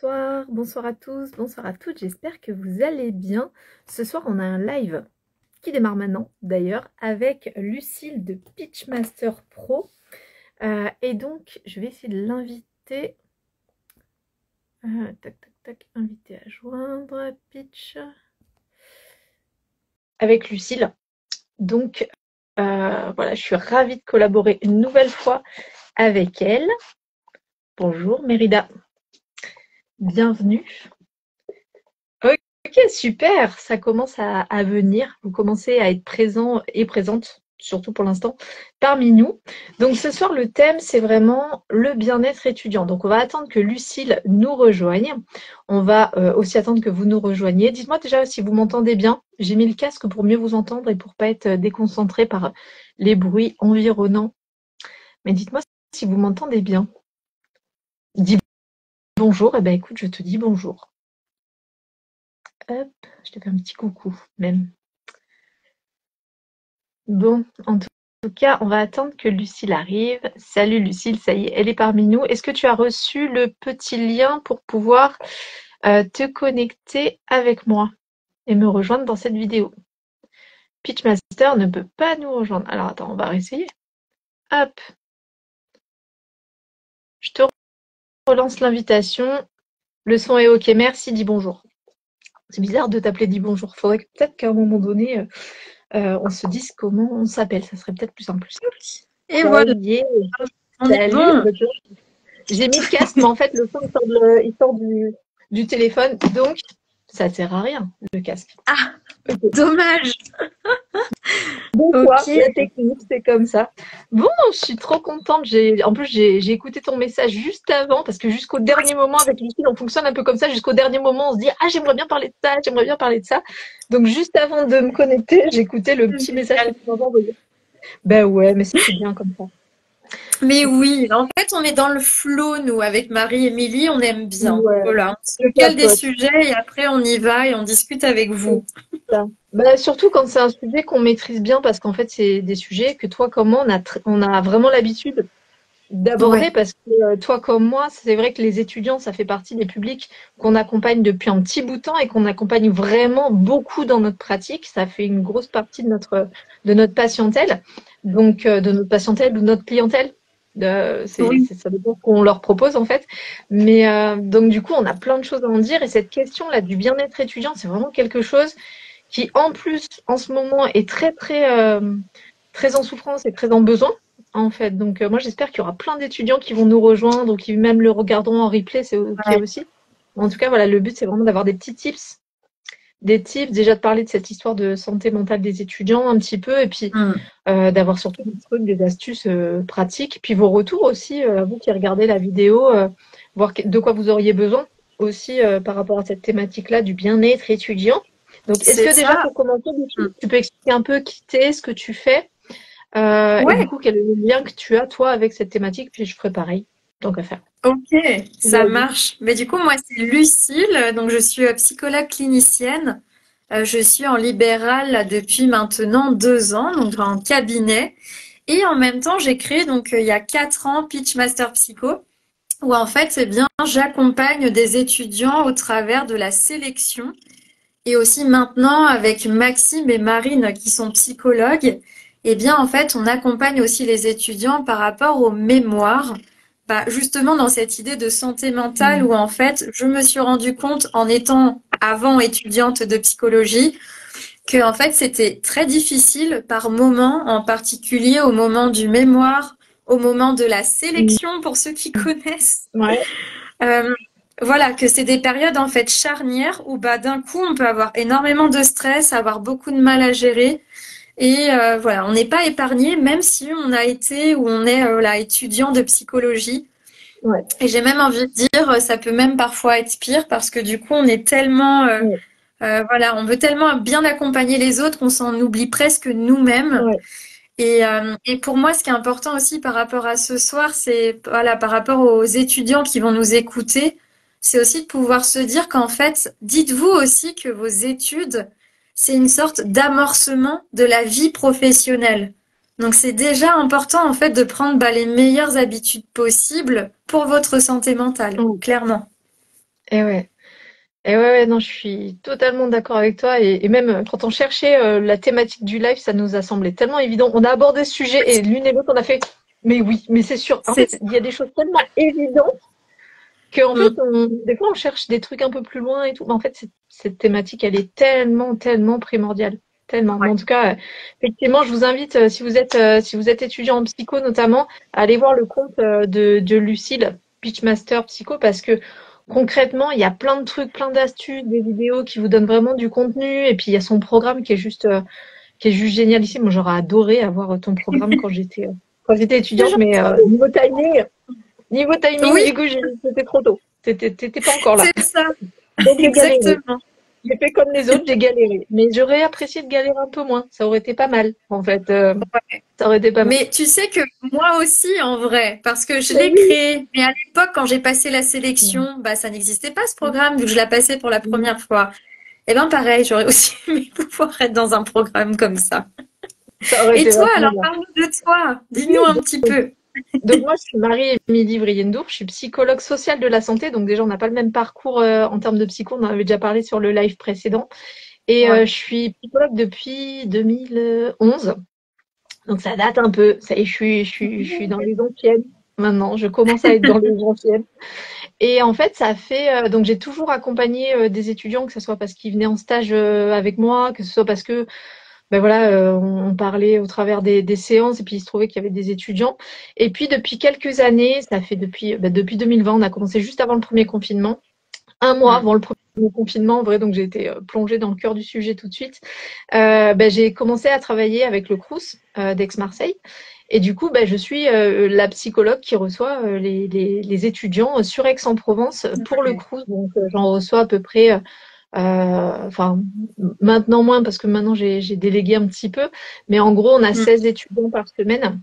Bonsoir, bonsoir à tous, bonsoir à toutes, j'espère que vous allez bien. Ce soir, on a un live qui démarre maintenant, d'ailleurs, avec Lucille de Pitchmaster Pro. Et donc, je vais essayer de l'inviter. Tac, tac, tac, inviter à joindre, Pitch. Avec Lucille. Donc, voilà, je suis ravie de collaborer une nouvelle fois avec elle. Bonjour Mérida. Bienvenue. Ok, super, ça commence à venir. Vous commencez à être présent et présente, surtout pour l'instant, parmi nous. Donc ce soir, le thème, c'est vraiment le bien-être étudiant. Donc on va attendre que Lucille nous rejoigne. On va aussi attendre que vous nous rejoigniez. Dites-moi déjà si vous m'entendez bien. J'ai mis le casque pour mieux vous entendre et pour pas être déconcentré par les bruits environnants. Mais dites-moi si vous m'entendez bien. Dis bonjour. Eh bien écoute, je te dis bonjour. Hop, je te fais un petit coucou même. Bon, en tout cas, on va attendre que Lucille arrive. Salut Lucille, ça y est, elle est parmi nous. Est-ce que tu as reçu le petit lien pour pouvoir te connecter avec moi et me rejoindre dans cette vidéo? Pitchmaster ne peut pas nous rejoindre. Alors attends, on va réessayer. Hop, je te relance l'invitation. Le son est OK. Merci, dis bonjour. C'est bizarre de t'appeler dis bonjour. Faudrait peut-être qu'à un moment donné, on se dise comment on s'appelle. Ça serait peut-être plus simple. Et voilà, on est Salut. bon. J'ai mis le casque, mais en fait, le son il sort du téléphone, donc ça sert à rien, le casque. Ah, Ok. dommage. Bon, Ok. la technique, c'est comme ça. Bon, je suis trop contente. En plus, j'ai écouté ton message juste avant, parce que jusqu'au dernier moment, avec Lucille, on fonctionne un peu comme ça. Jusqu'au dernier moment, on se dit, ah, j'aimerais bien parler de ça, j'aimerais bien parler de ça. Donc, juste avant de me connecter, j'écoutais le petit message que tu m'avais envoyé. Ben ouais, mais c'est bien comme ça. Mais oui, en fait, on est dans le flow, nous, avec Marie-Émilie, on aime bien. Ouais, Voilà, on se je cale des capote. sujets et après on y va et on discute avec vous. Ça. Bah, surtout quand c'est un sujet qu'on maîtrise bien, parce qu'en fait, c'est des sujets que toi comme moi, on a vraiment l'habitude d'aborder, Ouais, parce que toi comme moi, c'est vrai que les étudiants, ça fait partie des publics qu'on accompagne depuis un petit bout de temps et qu'on accompagne vraiment beaucoup dans notre pratique. Ça fait une grosse partie de notre patientèle, donc de notre patientèle ou de notre clientèle. oui, Ça dépend ce qu'on leur propose en fait. Mais donc du coup, on a plein de choses à en dire, et cette question-là du bien-être étudiant, c'est vraiment quelque chose qui en plus en ce moment est très en souffrance et très en besoin en fait. Donc moi j'espère qu'il y aura plein d'étudiants qui vont nous rejoindre ou qui même le regarderont en replay, c'est OK ouais. aussi. En tout cas voilà, le but c'est vraiment d'avoir des petits tips, déjà de parler de cette histoire de santé mentale des étudiants un petit peu, et puis Hmm. d'avoir surtout des trucs, des astuces pratiques, puis vos retours aussi, à vous qui regardez la vidéo, voir de quoi vous auriez besoin aussi par rapport à cette thématique-là du bien-être étudiant. Donc, est-ce C'est que déjà ça. pour commencer, Hmm. tu peux expliquer un peu qui t'es, ce que tu fais, et du Ouais, coup, quel est le lien que tu as, toi, avec cette thématique, puis je ferai pareil, tant qu'à faire. ok, ça Vas-y. marche. Mais du coup, moi, c'est Lucille, donc je suis psychologue clinicienne. Je suis en libéral là, depuis maintenant 2 ans, donc en cabinet. Et en même temps, j'ai créé donc il y a 4 ans Pitchmaster Psycho, où en fait, eh bien, j'accompagne des étudiants au travers de la sélection et aussi maintenant avec Maxime et Marine qui sont psychologues. Eh bien, en fait, on accompagne aussi les étudiants par rapport aux mémoires. Bah, justement, dans cette idée de santé mentale Mm. où en fait, je me suis rendu compte en étant avant étudiante de psychologie que en fait c'était très difficile par moment, en particulier au moment du mémoire, au moment de la Mm. sélection pour ceux qui connaissent. Ouais. Euh, voilà, que c'est des périodes en fait charnières où bah d'un coup on peut avoir énormément de stress, avoir beaucoup de mal à gérer et voilà, on n'est pas épargné même si on a été ou on est là étudiant de psychologie. Ouais. Et j'ai même envie de dire, ça peut même parfois être pire parce que du coup on est tellement Ouais. voilà, on veut tellement bien accompagner les autres qu'on s'en oublie presque nous-mêmes. Ouais. Et pour moi, ce qui est important aussi par rapport à ce soir, c'est voilà, par rapport aux étudiants qui vont nous écouter, c'est aussi de pouvoir se dire qu'en fait, dites-vous aussi que vos études, c'est une sorte d'amorcement de la vie professionnelle. Donc c'est déjà important en fait de prendre bah, les meilleures habitudes possibles pour votre santé mentale, Ouais. clairement. Et ouais. Et ouais, non, je suis totalement d'accord avec toi. Et même quand on cherchait la thématique du live, ça nous a semblé tellement évident. On a abordé ce sujet et l'une et l'autre, on a fait, mais oui, mais c'est sûr. En C'est fait, il y a des choses tellement évidentes qu'en fait, Mm. des fois, on cherche des trucs un peu plus loin et tout. Mais en fait, cette thématique, elle est tellement, tellement primordiale. Tellement. Mais Ouais. en tout cas, effectivement, je vous invite, si vous êtes étudiant en psycho notamment, à aller voir le compte de Lucille, Pitchmaster Psycho, parce que concrètement, il y a plein de trucs, plein d'astuces, des vidéos qui vous donnent vraiment du contenu. Et puis, il y a son programme qui est juste génial ici. Moi, j'aurais adoré avoir ton programme quand j'étais C'est étudiante, mais gentil. niveau timing, Oui, du coup, c'était trop tôt. T'étais pas encore là. c'est ça, Donc, j'ai galéré. exactement. J'ai fait comme les autres, j'ai galéré. Mais j'aurais apprécié de galérer un peu moins. Ça aurait été pas mal, en fait. Ça aurait été pas mal. Mais tu sais que moi aussi, en vrai, parce que je Mais l'ai oui. créé, mais à l'époque, quand j'ai passé la sélection, bah, ça n'existait pas ce programme, vu que je l'ai passé pour la première fois. Et ben pareil, j'aurais aussi aimé pouvoir être dans un programme comme ça. Ça aurait Et été toi, vachement alors bien. parle-nous de toi. Oui, Dis-nous un petit peu. donc moi, je suis Marie-Émilie Vriendour, je suis psychologue sociale de la santé. Donc déjà, on n'a pas le même parcours en termes de psycho, on en avait déjà parlé sur le live précédent. Et Ouais. je suis psychologue depuis 2011. Donc ça date un peu. Ça y est, je suis dans les anciennes maintenant. Je commence à être dans les anciennes. Et en fait, ça fait donc j'ai toujours accompagné des étudiants, que ce soit parce qu'ils venaient en stage avec moi, que ce soit parce que ben voilà, on parlait au travers des séances et puis il se trouvait qu'il y avait des étudiants. Et puis depuis quelques années, ça fait depuis 2020, on a commencé juste avant le premier confinement, un mois Mm. avant le premier confinement, en vrai, donc j'ai été plongée dans le cœur du sujet tout de suite. J'ai commencé à travailler avec le Crous d'Aix-Marseille. Et du coup, je suis la psychologue qui reçoit les étudiants sur Aix-en-Provence pour le Crous. Donc, j'en reçois à peu près enfin, maintenant moins parce que maintenant j'ai délégué un petit peu, mais en gros, on a Mm. 16 étudiants par semaine,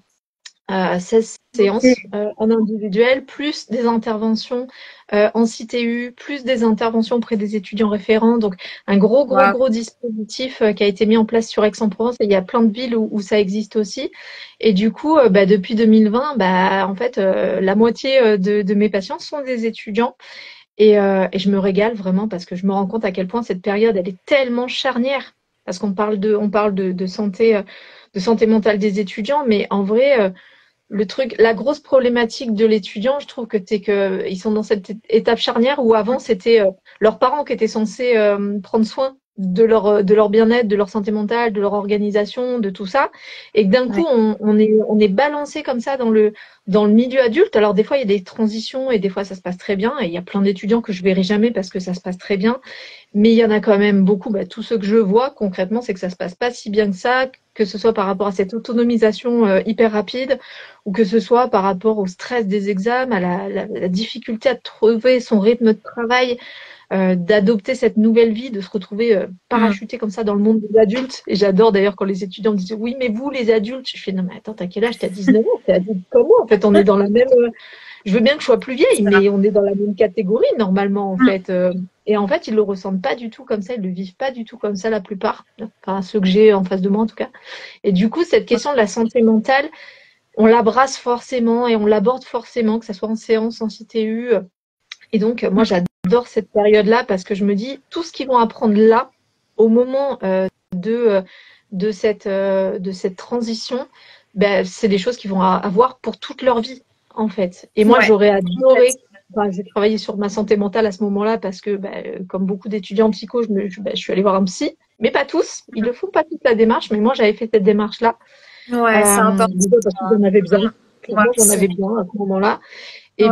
16 séances Ok. en individuel, plus des interventions en CTU, plus des interventions auprès des étudiants référents. Donc, un gros, gros, Wow. gros dispositif qui a été mis en place sur Aix-en-Provence. Et il y a plein de villes où ça existe aussi. Et du coup, depuis 2020, en fait, la moitié de mes patients sont des étudiants. Et je me régale vraiment parce que je me rends compte à quel point cette période, elle est tellement charnière. Parce on parle de santé mentale des étudiants, mais en vrai, la grosse problématique de l'étudiant, je trouve que c'est que ils sont dans cette étape charnière où avant c'était leurs parents qui étaient censés prendre soin de leur bien-être, de leur santé mentale, de leur organisation, de tout ça, et que d'un coup Ouais. on est balancé comme ça dans le milieu adulte. Alors des fois il y a des transitions et des fois ça se passe très bien, et il y a plein d'étudiants que je verrai jamais parce que ça se passe très bien. Mais il y en a quand même beaucoup, tous ceux que je vois concrètement, c'est que ça se passe pas si bien que ce soit par rapport à cette autonomisation hyper rapide, ou que ce soit par rapport au stress des examens, à la difficulté à trouver son rythme de travail, d'adopter cette nouvelle vie, de se retrouver Mm. parachuté comme ça dans le monde des adultes. Et j'adore d'ailleurs quand les étudiants me disent oui, mais vous les adultes, je fais non mais attends, t'as quel âge? T'as 19 ans, t'es adulte comment? En fait, on est dans la même je veux bien que je sois plus vieille, Ça. mais on est dans la même catégorie normalement en Mm. fait. Et en fait, ils le ressentent pas du tout comme ça, ils le vivent pas du tout comme ça la plupart, enfin ceux que j'ai en face de moi en tout cas. Et du coup, cette question de la santé mentale, on l'abrace forcément et on l'aborde forcément, que ce soit en séance, en CTU. Et donc, moi, j'adore cette période-là parce que je me dis, tout ce qu'ils vont apprendre là, au moment de cette transition, c'est des choses qu'ils vont avoir pour toute leur vie, en fait. Et moi, Ouais. j'aurais En fait. adoré, enfin, j'ai travaillé sur ma santé mentale à ce moment-là parce que, comme beaucoup d'étudiants en psycho, je suis allée voir un psy, mais pas tous. Ils le font pas toute la démarche, mais moi, j'avais fait cette démarche-là. Ouais, c'est important. Déjà parce que j'en avais besoin. Moi Clairement, j'en aussi. avais besoin à ce moment-là. Ouais.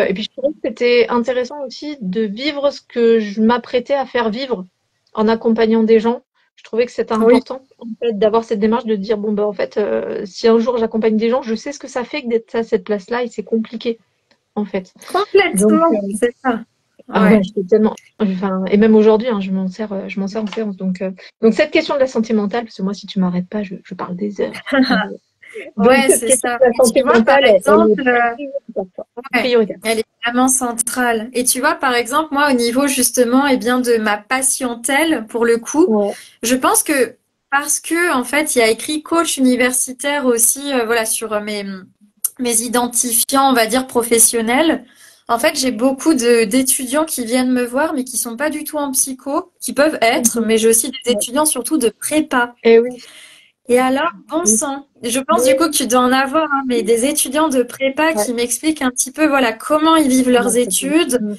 Et puis je trouvais que c'était intéressant aussi de vivre ce que je m'apprêtais à faire vivre en accompagnant des gens. Je trouvais que c'était Oui. important, en fait, d'avoir cette démarche de dire, bon, en fait, si un jour j'accompagne des gens, je sais ce que ça fait que d'être à cette place-là et c'est compliqué, en fait. Donc, Complètement. C'est ça. ah ouais, Ouais. j'étais tellement, enfin, et même aujourd'hui, hein, je m'en sers en séance. Donc cette question de la santé mentale, parce que moi, si tu m'arrêtes pas, je parle des heures. Donc Ouais, cette c'est question ça. de la Et tu santé vois, par mentale, elle est exemple, prioritaire, quoi. ouais, Prioritaire. elle est vraiment centrale. Et tu vois, par exemple, moi, au niveau justement, eh bien, de ma patientèle, pour le coup, Ouais. je pense que parce que, en fait, il y a écrit coach universitaire aussi, voilà, sur mes identifiants, on va dire, professionnels. En fait, j'ai beaucoup d'étudiants qui viennent me voir, mais qui sont pas du tout en psycho, qui peuvent être, Mhm. mais j'ai aussi des Ouais. étudiants surtout de prépa. Eh oui, Et alors, bon oui, sang, je pense du coup oui, que tu dois en avoir, hein, mais des étudiants de prépa ouais. qui m'expliquent un petit peu, voilà, comment ils vivent Comment leurs ça peut- études. Mm.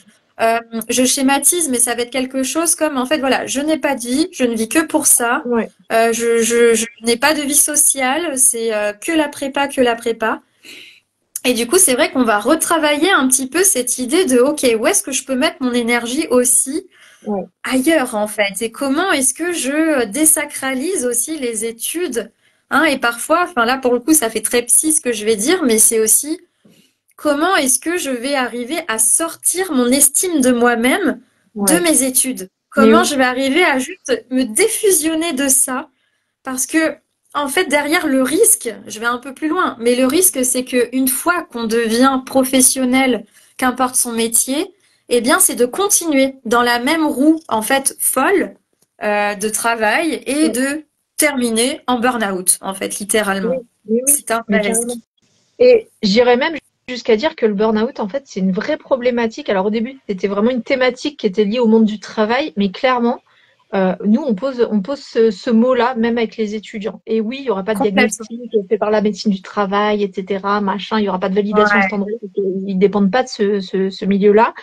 Je schématise, mais ça va être quelque chose comme, en fait, voilà, je n'ai pas de vie, je ne vis que pour ça. Ouais, Je n'ai pas de vie sociale, c'est que la prépa, que la prépa. Et du coup, c'est vrai qu'on va retravailler un petit peu cette idée de, OK, où est-ce que je peux mettre mon énergie aussi ouais, ailleurs, en fait? Et comment est-ce que je désacralise aussi les études? Hein, et parfois, enfin là, pour le coup, ça fait très psy ce que je vais dire, mais c'est aussi comment est-ce que je vais arriver à sortir mon estime de moi-même de ouais. mes études? Mais Comment oui, je vais arriver à juste me défusionner de ça? Parce que, en fait, derrière le risque, je vais un peu plus loin, mais le risque, c'est que une fois qu'on devient professionnel, qu'importe son métier, eh bien, c'est de continuer dans la même roue, en fait, folle, de travail et oui, de terminer en burn-out, en fait, oui, littéralement. oui, oui, C'est un mais vrai carrément. risque. Et j'irais même jusqu'à dire que le burn-out, en fait, c'est une vraie problématique. Alors au début, c'était vraiment une thématique qui était liée au monde du travail, mais clairement, nous, on pose ce mot-là, même avec les étudiants. Et oui, il n'y aura pas de Complètement. diagnostic fait par la médecine du travail, etc., machin, il n'y aura pas de validation Ouais. standard, ils ne dépendent pas de ce milieu-là.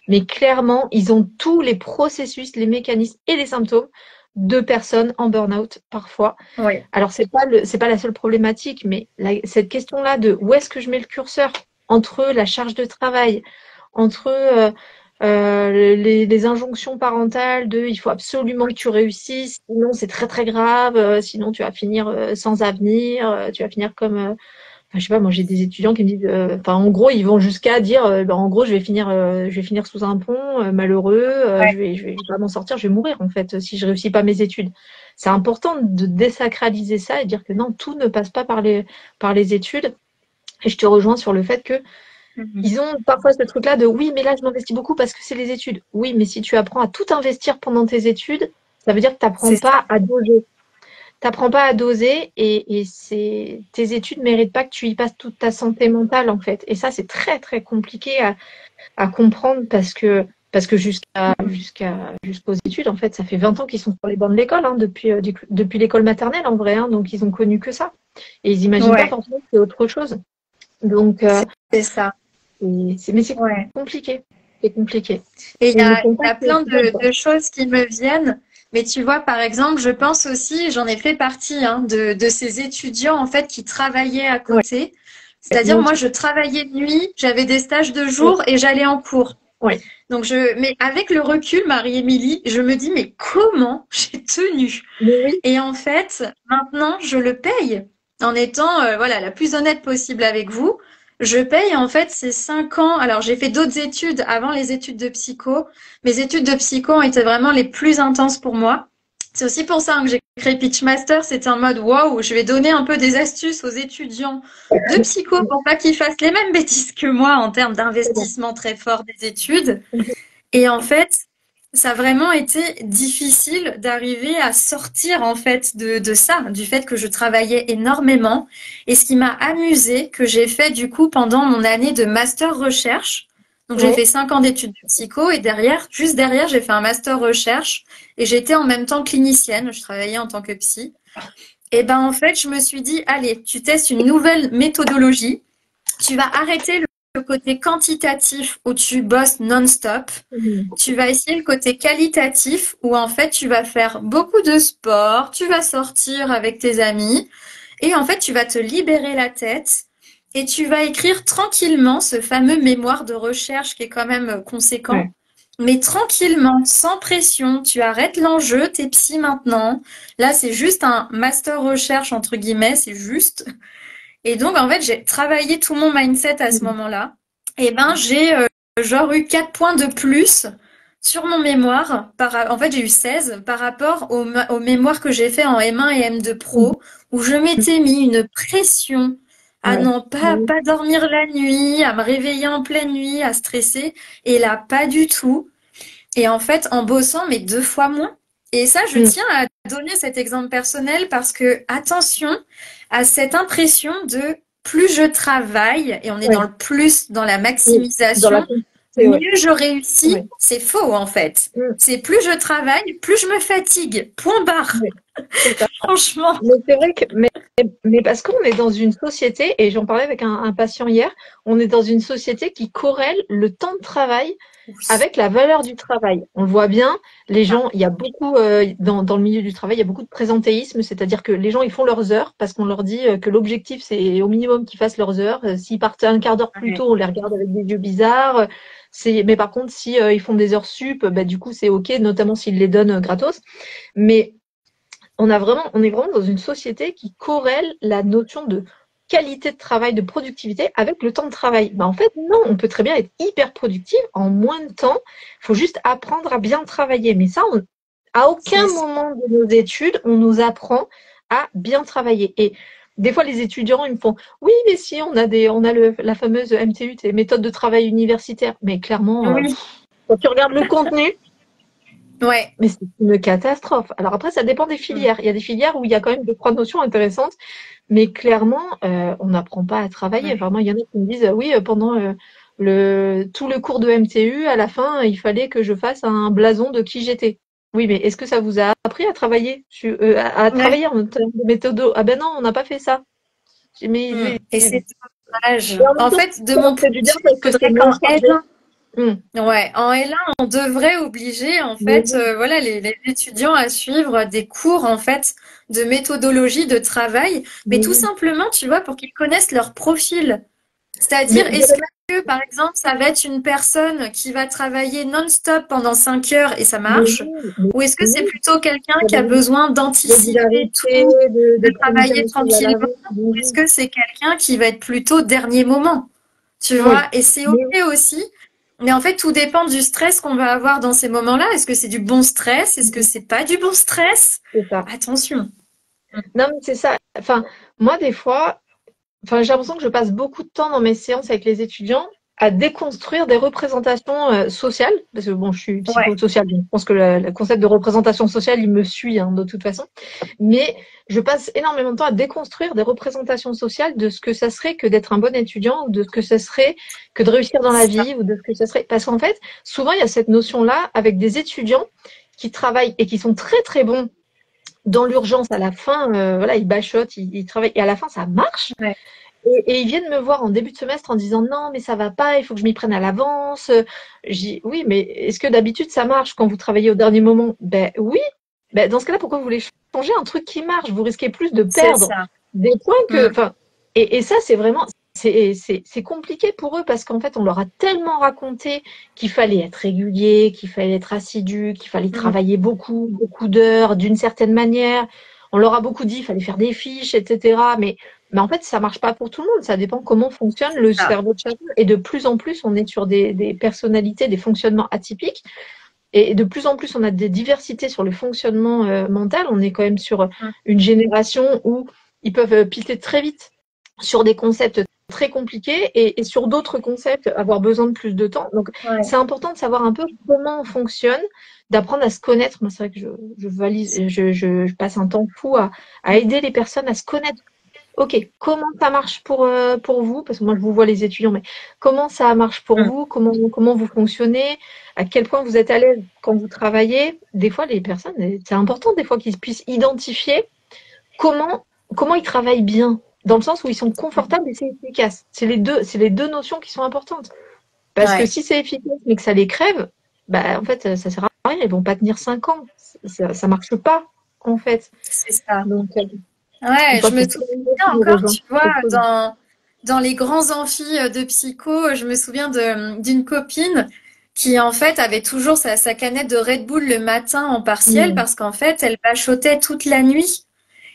Mais clairement, ils ont tous les processus, les mécanismes et les symptômes de personnes en burn-out parfois. Oui. Alors, c'est pas la seule problématique, mais cette question-là de où est-ce que je mets le curseur entre la charge de travail, entre les injonctions parentales de il faut absolument que tu réussisses, sinon c'est très très grave, sinon tu vas finir sans avenir, tu vas finir comme enfin, je sais pas, moi j'ai des étudiants qui me disent, enfin en gros ils vont jusqu'à dire, ben, en gros je vais finir sous un pont, malheureux, je vais pas m'en sortir, je vais mourir en fait si je réussis pas mes études. C'est important de désacraliser ça et dire que non, tout ne passe pas par les études. Et je te rejoins sur le fait que Mhm. ils ont parfois ce truc-là de oui, mais là je m'investis beaucoup parce que c'est les études. Oui, mais si tu apprends à tout investir pendant tes études, ça veut dire que tu n'apprends C'est ça. pas à doser. T'apprends pas à doser et tes études méritent pas que tu y passes toute ta santé mentale en fait. Et ça, c'est très très compliqué à comprendre parce que jusqu'aux études, en fait, ça fait 20 ans qu'ils sont sur les bancs de l'école, hein, depuis l'école maternelle en vrai, hein, donc ils ont connu que ça. Et ils imaginent pas Ouais. forcément que c'est autre chose. Donc, C'est ça. mais c'est Ouais. compliqué. C'est compliqué. Et Et ils ne font il pas y a ce plein qu'ils veulent, quoi. de choses qui me viennent. Mais tu vois, par exemple, je pense aussi, j'en ai fait partie, hein, de ces étudiants, en fait, qui travaillaient à Ouais, côté. nous C'est-à-dire, moi, aussi. je travaillais de nuit, j'avais des stages de Ouais, jour et j'allais en cours. ouais, Donc, mais avec le recul, Marie-Émilie, je me dis, mais comment j'ai tenu? mais oui, Et en fait, maintenant, je le paye en étant voilà la plus honnête possible avec vous. Je paye en fait ces 5 ans. Alors, j'ai fait d'autres études avant les études de psycho. Mes études de psycho ont été vraiment les plus intenses pour moi. C'est aussi pour ça, hein, que j'ai créé Pitchmaster. C'était en mode waouh, je vais donner un peu des astuces aux étudiants de psycho pour pas qu'ils fassent les mêmes bêtises que moi en termes c'est bon. d'investissement très fort des études. Et en fait, ça a vraiment été difficile d'arriver à sortir en fait de ça, du fait que je travaillais énormément. Et ce qui m'a amusé, que j'ai fait du coup pendant mon année de master recherche. Donc j'ai Ouais, fait 5 ans d'études de psycho et derrière, juste derrière, j'ai fait un master recherche et j'étais en même temps clinicienne. Je travaillais en tant que psy. Et ben en fait, je me suis dit, allez, tu testes une nouvelle méthodologie. Tu vas arrêter le côté quantitatif où tu bosses non-stop. mhm, Tu vas essayer le côté qualitatif où en fait tu vas faire beaucoup de sport, tu vas sortir avec tes amis et en fait tu vas te libérer la tête et tu vas écrire tranquillement ce fameux mémoire de recherche qui est quand même conséquent. ouais, Mais tranquillement, sans pression, tu arrêtes l'enjeu, t'es psy maintenant. Là, c'est juste un master recherche, entre guillemets, c'est juste. Et donc, en fait, j'ai travaillé tout mon mindset à ce mhm, moment-là. Et ben, j'ai genre eu 4 points de plus sur mon mémoire. En fait, j'ai eu 16 par rapport au mémoire que j'ai fait en M1 et M2 mhm, Pro, où je m'étais mis une pression à ouais, non oui, pas dormir la nuit, à me réveiller en pleine nuit, à stresser. Et là, pas du tout. Et en fait, en bossant, mais 2 fois moins. Et ça, je mm, tiens à donner cet exemple personnel parce que attention à cette impression de plus je travaille, et on est dans ouais, le plus, dans la oui, dans la maximisation, C'est ouais. mieux je réussis. Ouais. C'est faux, en fait. Mm. C'est plus je travaille, plus je me fatigue. Point barre. Ouais. C'est ça. Franchement. Mais c'est vrai que, mais parce qu'on est dans une société, et j'en parlais avec un patient hier, on est dans une société qui corrèle le temps de travail Oui. avec la valeur du travail. On le voit bien, les gens, il y a beaucoup, dans le milieu du travail, il y a beaucoup de présentéisme, c'est-à-dire que les gens, ils font leurs heures parce qu'on leur dit que l'objectif, c'est au minimum qu'ils fassent leurs heures. S'ils partent un quart d'heure plus Ouais. tôt, on les regarde avec des yeux bizarres. Mais par contre, si ils font des heures sup, bah, du coup, c'est OK, notamment s'ils les donnent gratos. Mais on est vraiment dans une société qui corrèle la notion de qualité de travail, de productivité avec le temps de travail. Ben, en fait, non, on peut très bien être hyper productif en moins de temps. Il faut juste apprendre à bien travailler. Mais ça, à aucun C'est moment de nos études, on nous apprend à bien travailler. Et des fois, les étudiants, ils me font, oui, mais si, on a la fameuse MTU, c'est méthode de travail universitaire. Mais clairement, oui. quand tu regardes le contenu, Ouais. mais c'est une catastrophe. Alors après, ça dépend des filières. Il y a des filières où il y a quand même 2-3 notions intéressantes, mais clairement, on n'apprend pas à travailler. Ouais. Vraiment, il y en a qui me disent, oui, pendant tout le cours de MTU, à la fin, il fallait que je fasse un blason de qui j'étais. Oui, mais est-ce que ça vous a appris à travailler, à Ouais. travailler en termes de méthodo? Ah ben non, on n'a pas fait ça. Mais, Et c'est dommage. et en même En temps, fait, de ça mon fait point du de bien vue, parce il que c'est faudrait moins qu'en chargé. L1, Hum. ouais, en L1, on devrait obliger en Mais fait, oui, voilà, les étudiants à suivre des cours en fait de méthodologie de travail, mais mais tout oui. simplement, tu vois, pour qu'ils connaissent leur profil. C'est-à-dire, Mais est-ce que, par exemple, ça va être une personne qui va travailler non-stop pendant 5 heures et ça mais marche? oui, Ou est-ce que c'est oui. plutôt quelqu'un Ça qui a donne besoin d'anticiper régularité, tout, de de prendre bien travailler les choses à tranquillement? l'avance. Ou est-ce que c'est quelqu'un qui va être plutôt dernier moment? Tu vois? Oui, Et c'est OK mais oui, aussi. Mais en fait, tout dépend du stress qu'on va avoir dans ces moments-là. Est-ce que c'est du bon stress? Est-ce que c'est pas du bon stress? c'est ça. Attention. Non, mais c'est ça. Enfin, moi, des fois, j'ai l'impression que je passe beaucoup de temps dans mes séances avec les étudiants à déconstruire des représentations sociales, parce que bon, je suis Ouais, psychosociale, donc je pense que le concept de représentation sociale, il me suit hein, de toute façon. Mais je passe énormément de temps à déconstruire des représentations sociales de ce que ça serait que d'être un bon étudiant ou de ce que ça serait que de réussir dans la ça, vie ou de ce que ça serait. Parce qu'en fait, souvent, il y a cette notion-là avec des étudiants qui travaillent et qui sont très très bons dans l'urgence à la fin, voilà, ils bachotent, ils travaillent et à la fin ça marche. ouais, Et ils viennent me voir en début de semestre en disant non, mais ça va pas, il faut que je m'y prenne à l'avance. J'ai oui, mais est-ce que d'habitude ça marche quand vous travaillez au dernier moment? Ben oui. Ben, dans ce cas-là, pourquoi vous voulez changer un truc qui marche? Vous risquez plus de c'est perdre ça. des points que, Mm, enfin, et ça c'est vraiment, c'est compliqué pour eux parce qu'en fait on leur a tellement raconté qu'il fallait être régulier, qu'il fallait être assidu, qu'il fallait mm, travailler beaucoup, beaucoup d'heures d'une certaine manière. On leur a beaucoup dit, il fallait faire des fiches, etc. Mais en fait, ça marche pas pour tout le monde. Ça dépend comment fonctionne le ça. cerveau de chacun. Et de plus en plus, on est sur des personnalités, des fonctionnements atypiques. Et de plus en plus, on a des diversités sur le fonctionnement mental. On est quand même sur Mm, une génération où ils peuvent piquer très vite sur des concepts très compliqués et sur d'autres concepts avoir besoin de plus de temps. Donc, ouais. c'est important de savoir un peu comment on fonctionne, d'apprendre à se connaître. Moi, c'est vrai que je passe un temps fou à aider les personnes à se connaître. Ok, comment ça marche pour vous? Parce que moi, je vous vois les étudiants, mais comment ça marche pour Mm, vous? Comment vous fonctionnez? À quel point vous êtes à l'aise quand vous travaillez? Des fois, les personnes, c'est important des fois qu'ils puissent identifier comment, comment ils travaillent bien, dans le sens où ils sont confortables et c'est efficace. C'est les deux notions qui sont importantes. Parce que ouais, si c'est efficace mais que ça les crève, bah, en fait, ça sert à rien. Ils vont pas tenir 5 ans. Ça marche pas, en fait. c'est ça. Donc, une Ouais, fois je me qu'ils souviens nous encore, rejoint, tu vois, c'est cool. dans les grands amphis de psycho, je me souviens d'une copine qui, en fait, avait toujours sa canette de Red Bull le matin en partiel Mmh. parce qu'en fait, elle bachotait toute la nuit.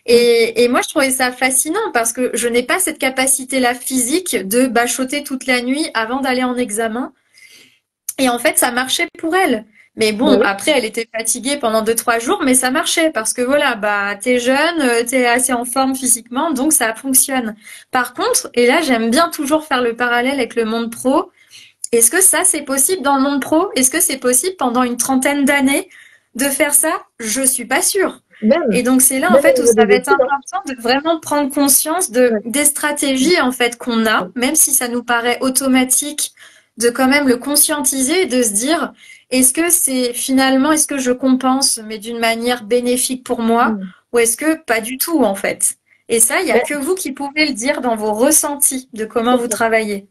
Et moi, je trouvais ça fascinant parce que je n'ai pas cette capacité-là physique de bachoter toute la nuit avant d'aller en examen. Et en fait, ça marchait pour elle. Mais Bah bon, oui. après, elle était fatiguée pendant 2, 3 jours, mais ça marchait parce que voilà, bah, t'es jeune, t'es assez en forme physiquement, donc ça fonctionne. Par contre, et là, j'aime bien toujours faire le parallèle avec le monde pro. Est-ce que ça, c'est possible dans le monde pro? Est-ce que c'est possible pendant une trentaine d'années de faire ça? Je suis pas sûre. Et Même, donc, c'est là, en même fait, au où niveau ça va des être études, hein. important de vraiment prendre conscience Ouais. des stratégies, en fait, qu'on a, même si ça nous paraît automatique de quand même le conscientiser et de se dire, est-ce que je compense, mais d'une manière bénéfique pour moi, Mm. ou est-ce que pas du tout, en fait? Et ça, il n'y a Ben, que vous qui pouvez le dire dans vos ressentis de comment vous travaillez.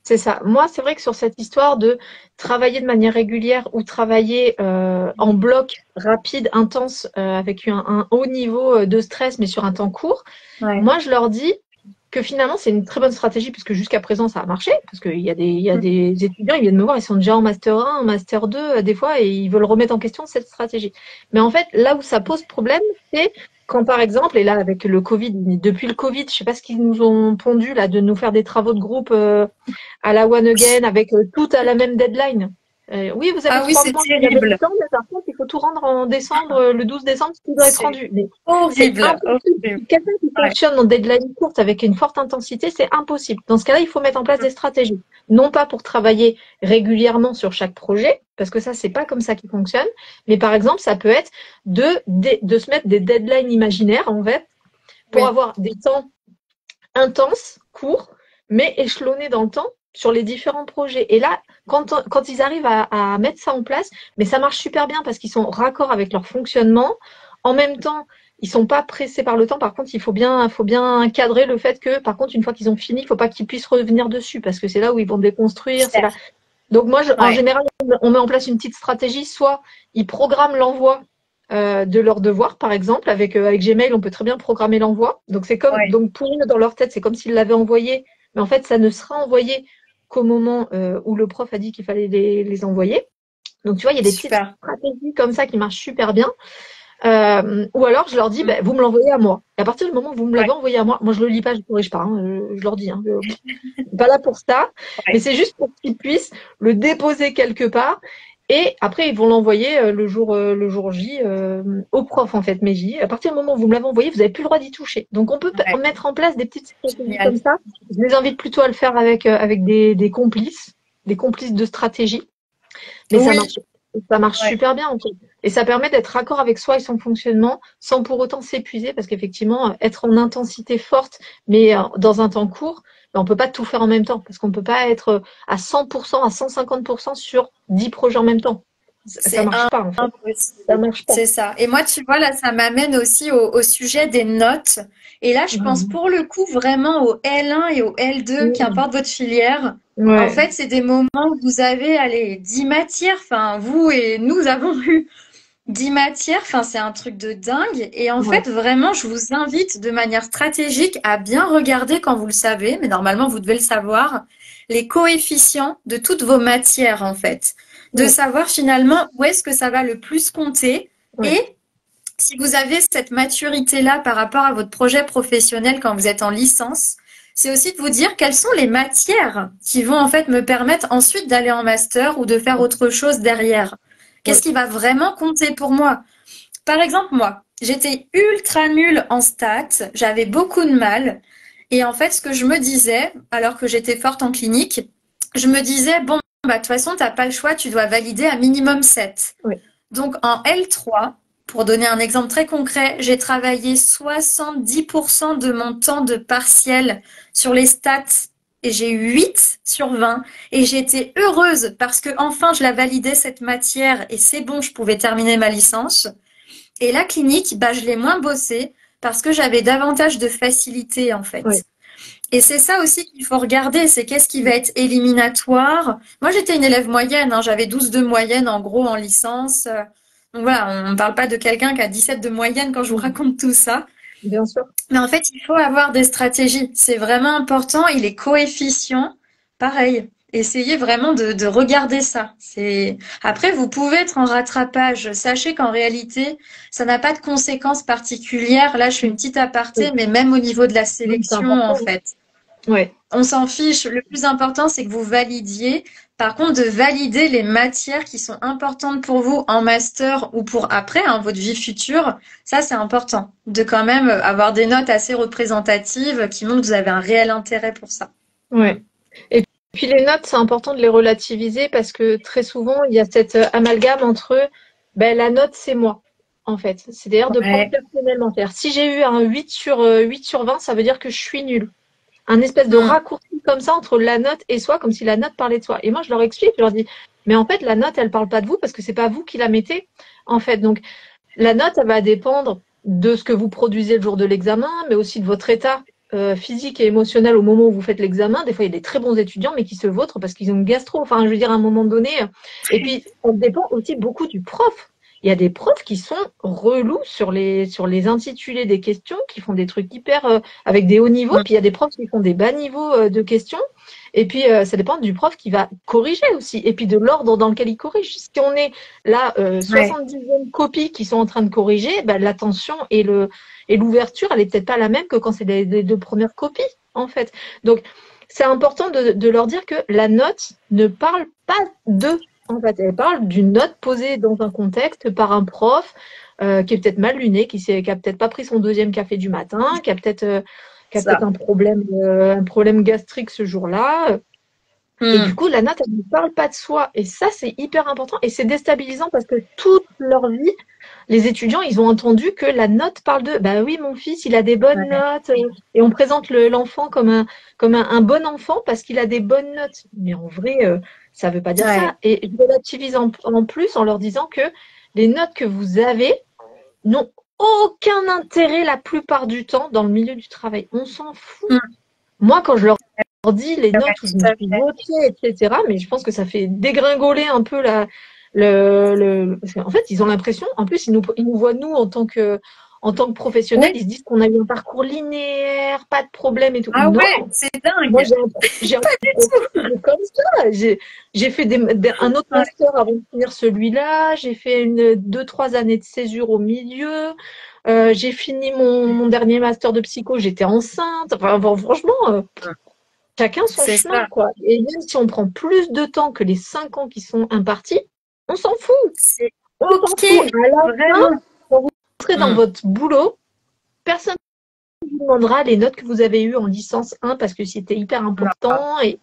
c'est ça. Moi, c'est vrai que sur cette histoire de travailler de manière régulière ou travailler en bloc rapide, intense, avec un haut niveau de stress, mais sur un temps court, Ouais. moi, je leur dis que finalement, c'est une très bonne stratégie, puisque jusqu'à présent, ça a marché, parce il y a des étudiants, ils viennent me voir, ils sont déjà en master 1, en master 2, des fois, et ils veulent remettre en question cette stratégie. Mais en fait, là où ça pose problème, c'est quand, par exemple, et là, avec le Covid, depuis le Covid, je sais pas ce qu'ils nous ont pondu, là, de nous faire des travaux de groupe à la One Again, avec tout à la même deadline. Oui, vous avez Ah oui, 3 c'est mois, vous avez le terrible. temps, mais par contre, il faut tout rendre en décembre, le 12 décembre, ce qui doit être C'est rendu. Mais c'est horrible, impossible. horrible. Quelqu'un qui Ouais. fonctionne en deadline courte avec une forte intensité, c'est impossible. Dans ce cas-là, il faut mettre en place des stratégies. Non pas pour travailler régulièrement sur chaque projet, parce que ça, c'est pas comme ça qu'il fonctionne. Mais par exemple, ça peut être de se mettre des deadlines imaginaires, en fait, pour Oui, avoir des temps intenses, courts, mais échelonnés dans le temps sur les différents projets. Et là, quand ils arrivent à mettre ça en place, mais ça marche super bien parce qu'ils sont raccord avec leur fonctionnement. En même temps, ils sont pas pressés par le temps. Par contre, il faut bien cadrer le fait que, par contre, une fois qu'ils ont fini, il faut pas qu'ils puissent revenir dessus parce que c'est là où ils vont déconstruire. C'est là. certes. Donc moi, en Ouais. général, on met en place une petite stratégie. Soit ils programment l'envoi de leurs devoirs, par exemple, avec Gmail, on peut très bien programmer l'envoi. Donc c'est comme, Ouais. donc pour eux, dans leur tête, c'est comme s'ils l'avaient envoyé, mais en fait, ça ne sera envoyé qu'au moment où le prof a dit qu'il fallait les envoyer. Donc tu vois, il y a des petites Super. stratégies comme ça qui marchent super bien. Ou alors je leur dis, Mm. ben, vous me l'envoyez à moi. Et à partir du moment où vous me l'avez Ouais. envoyé à moi, je le lis pas, je corrige pas, hein, je leur dis, hein, pas là pour ça, mais Ouais. c'est juste pour qu'ils puissent le déposer quelque part. Et après, ils vont l'envoyer le jour J au prof, en fait, Meiji. À partir du moment où vous me l'avez envoyé, vous n'avez plus le droit d'y toucher. Donc, on peut Ouais. mettre en place des petites stratégies Génial. comme ça. Je les invite plutôt à le faire avec des complices de stratégie. Mais Oui. ça marche Ouais. super bien, en fait. Et ça permet d'être raccord avec soi et son fonctionnement sans pour autant s'épuiser parce qu'effectivement, être en intensité forte, mais dans un temps court, ben, on peut pas tout faire en même temps parce qu'on peut pas être à 100%, à 150% sur 10 projets en même temps. Ça C'est marche pas, en fait. Ça impossible. marche pas. C'est ça. Et moi, tu vois, là, ça m'amène aussi au sujet des notes. Et là, je pense Mhm. pour le coup vraiment au L1 et au L2, Mhm. qu'importe votre filière. En Ouais, fait, c'est des moments où vous avez, allez, 10 matières. Enfin, vous et nous avons eu 10 matières. Enfin, c'est un truc de dingue. Et en ouais, fait, vraiment, je vous invite de manière stratégique à bien regarder quand vous le savez, mais normalement, vous devez le savoir, les coefficients de toutes vos matières, en fait. De ouais, savoir finalement où est-ce que ça va le plus compter. ouais, Et si vous avez cette maturité-là par rapport à votre projet professionnel quand vous êtes en licence, c'est aussi de vous dire quelles sont les matières qui vont en fait me permettre ensuite d'aller en master ou de faire autre chose derrière. Qu'est-ce ouais, qui va vraiment compter pour moi? Par exemple, moi, j'étais ultra nulle en stats, j'avais beaucoup de mal. Et en fait, ce que je me disais, alors que j'étais forte en clinique, je me disais, bon, bah, de toute façon, t'as pas le choix, tu dois valider à minimum 7. ouais, Donc, en L3, pour donner un exemple très concret, j'ai travaillé 70% de mon temps de partiel sur les stats et j'ai eu 8 sur 20. Et j'étais heureuse parce que enfin je la validais cette matière et c'est bon, je pouvais terminer ma licence. Et la clinique, bah, je l'ai moins bossé parce que j'avais davantage de facilité en ouais. fait. Et c'est ça aussi qu'il faut regarder, c'est qu'est-ce qui va être éliminatoire. Moi, j'étais une élève moyenne, hein, j'avais 12 de moyenne en gros en licence. Donc voilà, on ne parle pas de quelqu'un qui a 17 de moyenne quand je vous Mhm. raconte tout ça. Bien sûr. Mais en fait, il faut avoir des stratégies. C'est vraiment important. Et les coefficients, pareil. Essayez vraiment de regarder ça. C'est après, vous pouvez être en rattrapage. Sachez qu'en réalité, ça n'a pas de conséquences particulières. Là, je fais une petite aparté, Oui, mais même au niveau de la oui, c'est sélection, en important. fait. Ouais, On s'en fiche. Le plus important, c'est que vous validiez. Par contre, de valider les matières qui sont importantes pour vous en master ou pour après, hein, votre vie future, ça, c'est important. De quand même avoir des notes assez représentatives qui montrent que vous avez un réel intérêt pour ça. Mm. ouais. Et puis les notes, c'est important de les relativiser parce que très souvent, il y a cet amalgame entre ben, la note, c'est moi, en fait. C'est-à-dire de prendre Ouais, personnellement. C'est-à-dire, si j'ai eu un 8 sur 20, ça veut dire que je suis nulle. un espèce de Mm. raccourci comme ça entre la note et soi, comme si la note parlait de soi. Et moi, je leur explique, je leur dis, mais en fait, la note, elle parle pas de vous parce que c'est pas vous qui la mettez, en fait. Donc, la note, elle va dépendre de ce que vous produisez le jour de l'examen, mais aussi de votre état physique et émotionnel au moment où vous faites l'examen. Des fois, il y a des très bons étudiants, mais qui se vautrent parce qu'ils ont une gastro. Enfin, je veux dire, à un moment donné. Et puis, on dépend aussi beaucoup du prof. Il y a des profs qui sont relous sur les intitulés des questions, qui font des trucs hyper avec des hauts niveaux, Mm. puis il y a des profs qui font des bas niveaux de questions. Et puis, ça dépend du prof qui va corriger aussi, et puis de l'ordre dans lequel il corrige. Si on est là, Ouais. 70e copies qui sont en train de corriger, ben, l'attention et l'ouverture, elle est peut-être pas la même que quand c'est les deux premières copies, en fait. Donc, c'est important de leur dire que la note ne parle pas d'eux. En fait, elle parle d'une note posée dans un contexte par un prof qui est peut-être mal luné, qui a peut-être pas pris son deuxième café du matin, qui a peut-être Ça. un problème gastrique ce jour-là. Et du Mm. coup, la note, elle ne parle pas de soi. Et ça, c'est hyper important. Et c'est déstabilisant parce que toute leur vie, les étudiants, ils ont entendu que la note parle d'eux. Bah oui, mon fils, il a des bonnes Ouais. notes. Et on présente l'enfant comme un bon enfant parce qu'il a des bonnes notes. Mais en vrai, ça ne veut pas dire Ouais. ça. Et je relativise en plus en leur disant que les notes que vous avez n'ont aucun intérêt la plupart du temps dans le milieu du travail. On s'en fout. Mm. Moi, quand je leur dis les Ouais, notes où je tout me à suis fait. votée, etc., mais je pense que ça fait dégringoler un peu parce qu'en fait, ils ont l'impression, en plus, ils nous voient, nous, en tant que professionnels, Oui. ils se disent qu'on a eu un parcours linéaire, pas de problème et tout. Ah Non, ouais, c'est moi, dingue. j'ai un Pas du profil tout. comme ça. J'ai fait un autre Ouais. master avant de finir celui-là. J'ai fait 2, 3 années de césure au milieu. J'ai fini mon dernier master de psycho, j'étais enceinte. Enfin, bon, franchement, chacun son C'est chemin, ça. quoi. Et même si on prend plus de temps que les 5 ans qui sont impartis, on s'en fout. C'est On s'en OK. fout. À la fin, Vraiment. quand vous serez dans Mm. votre boulot, personne ne vous demandera les notes que vous avez eues en licence 1 parce que c'était hyper Non. important et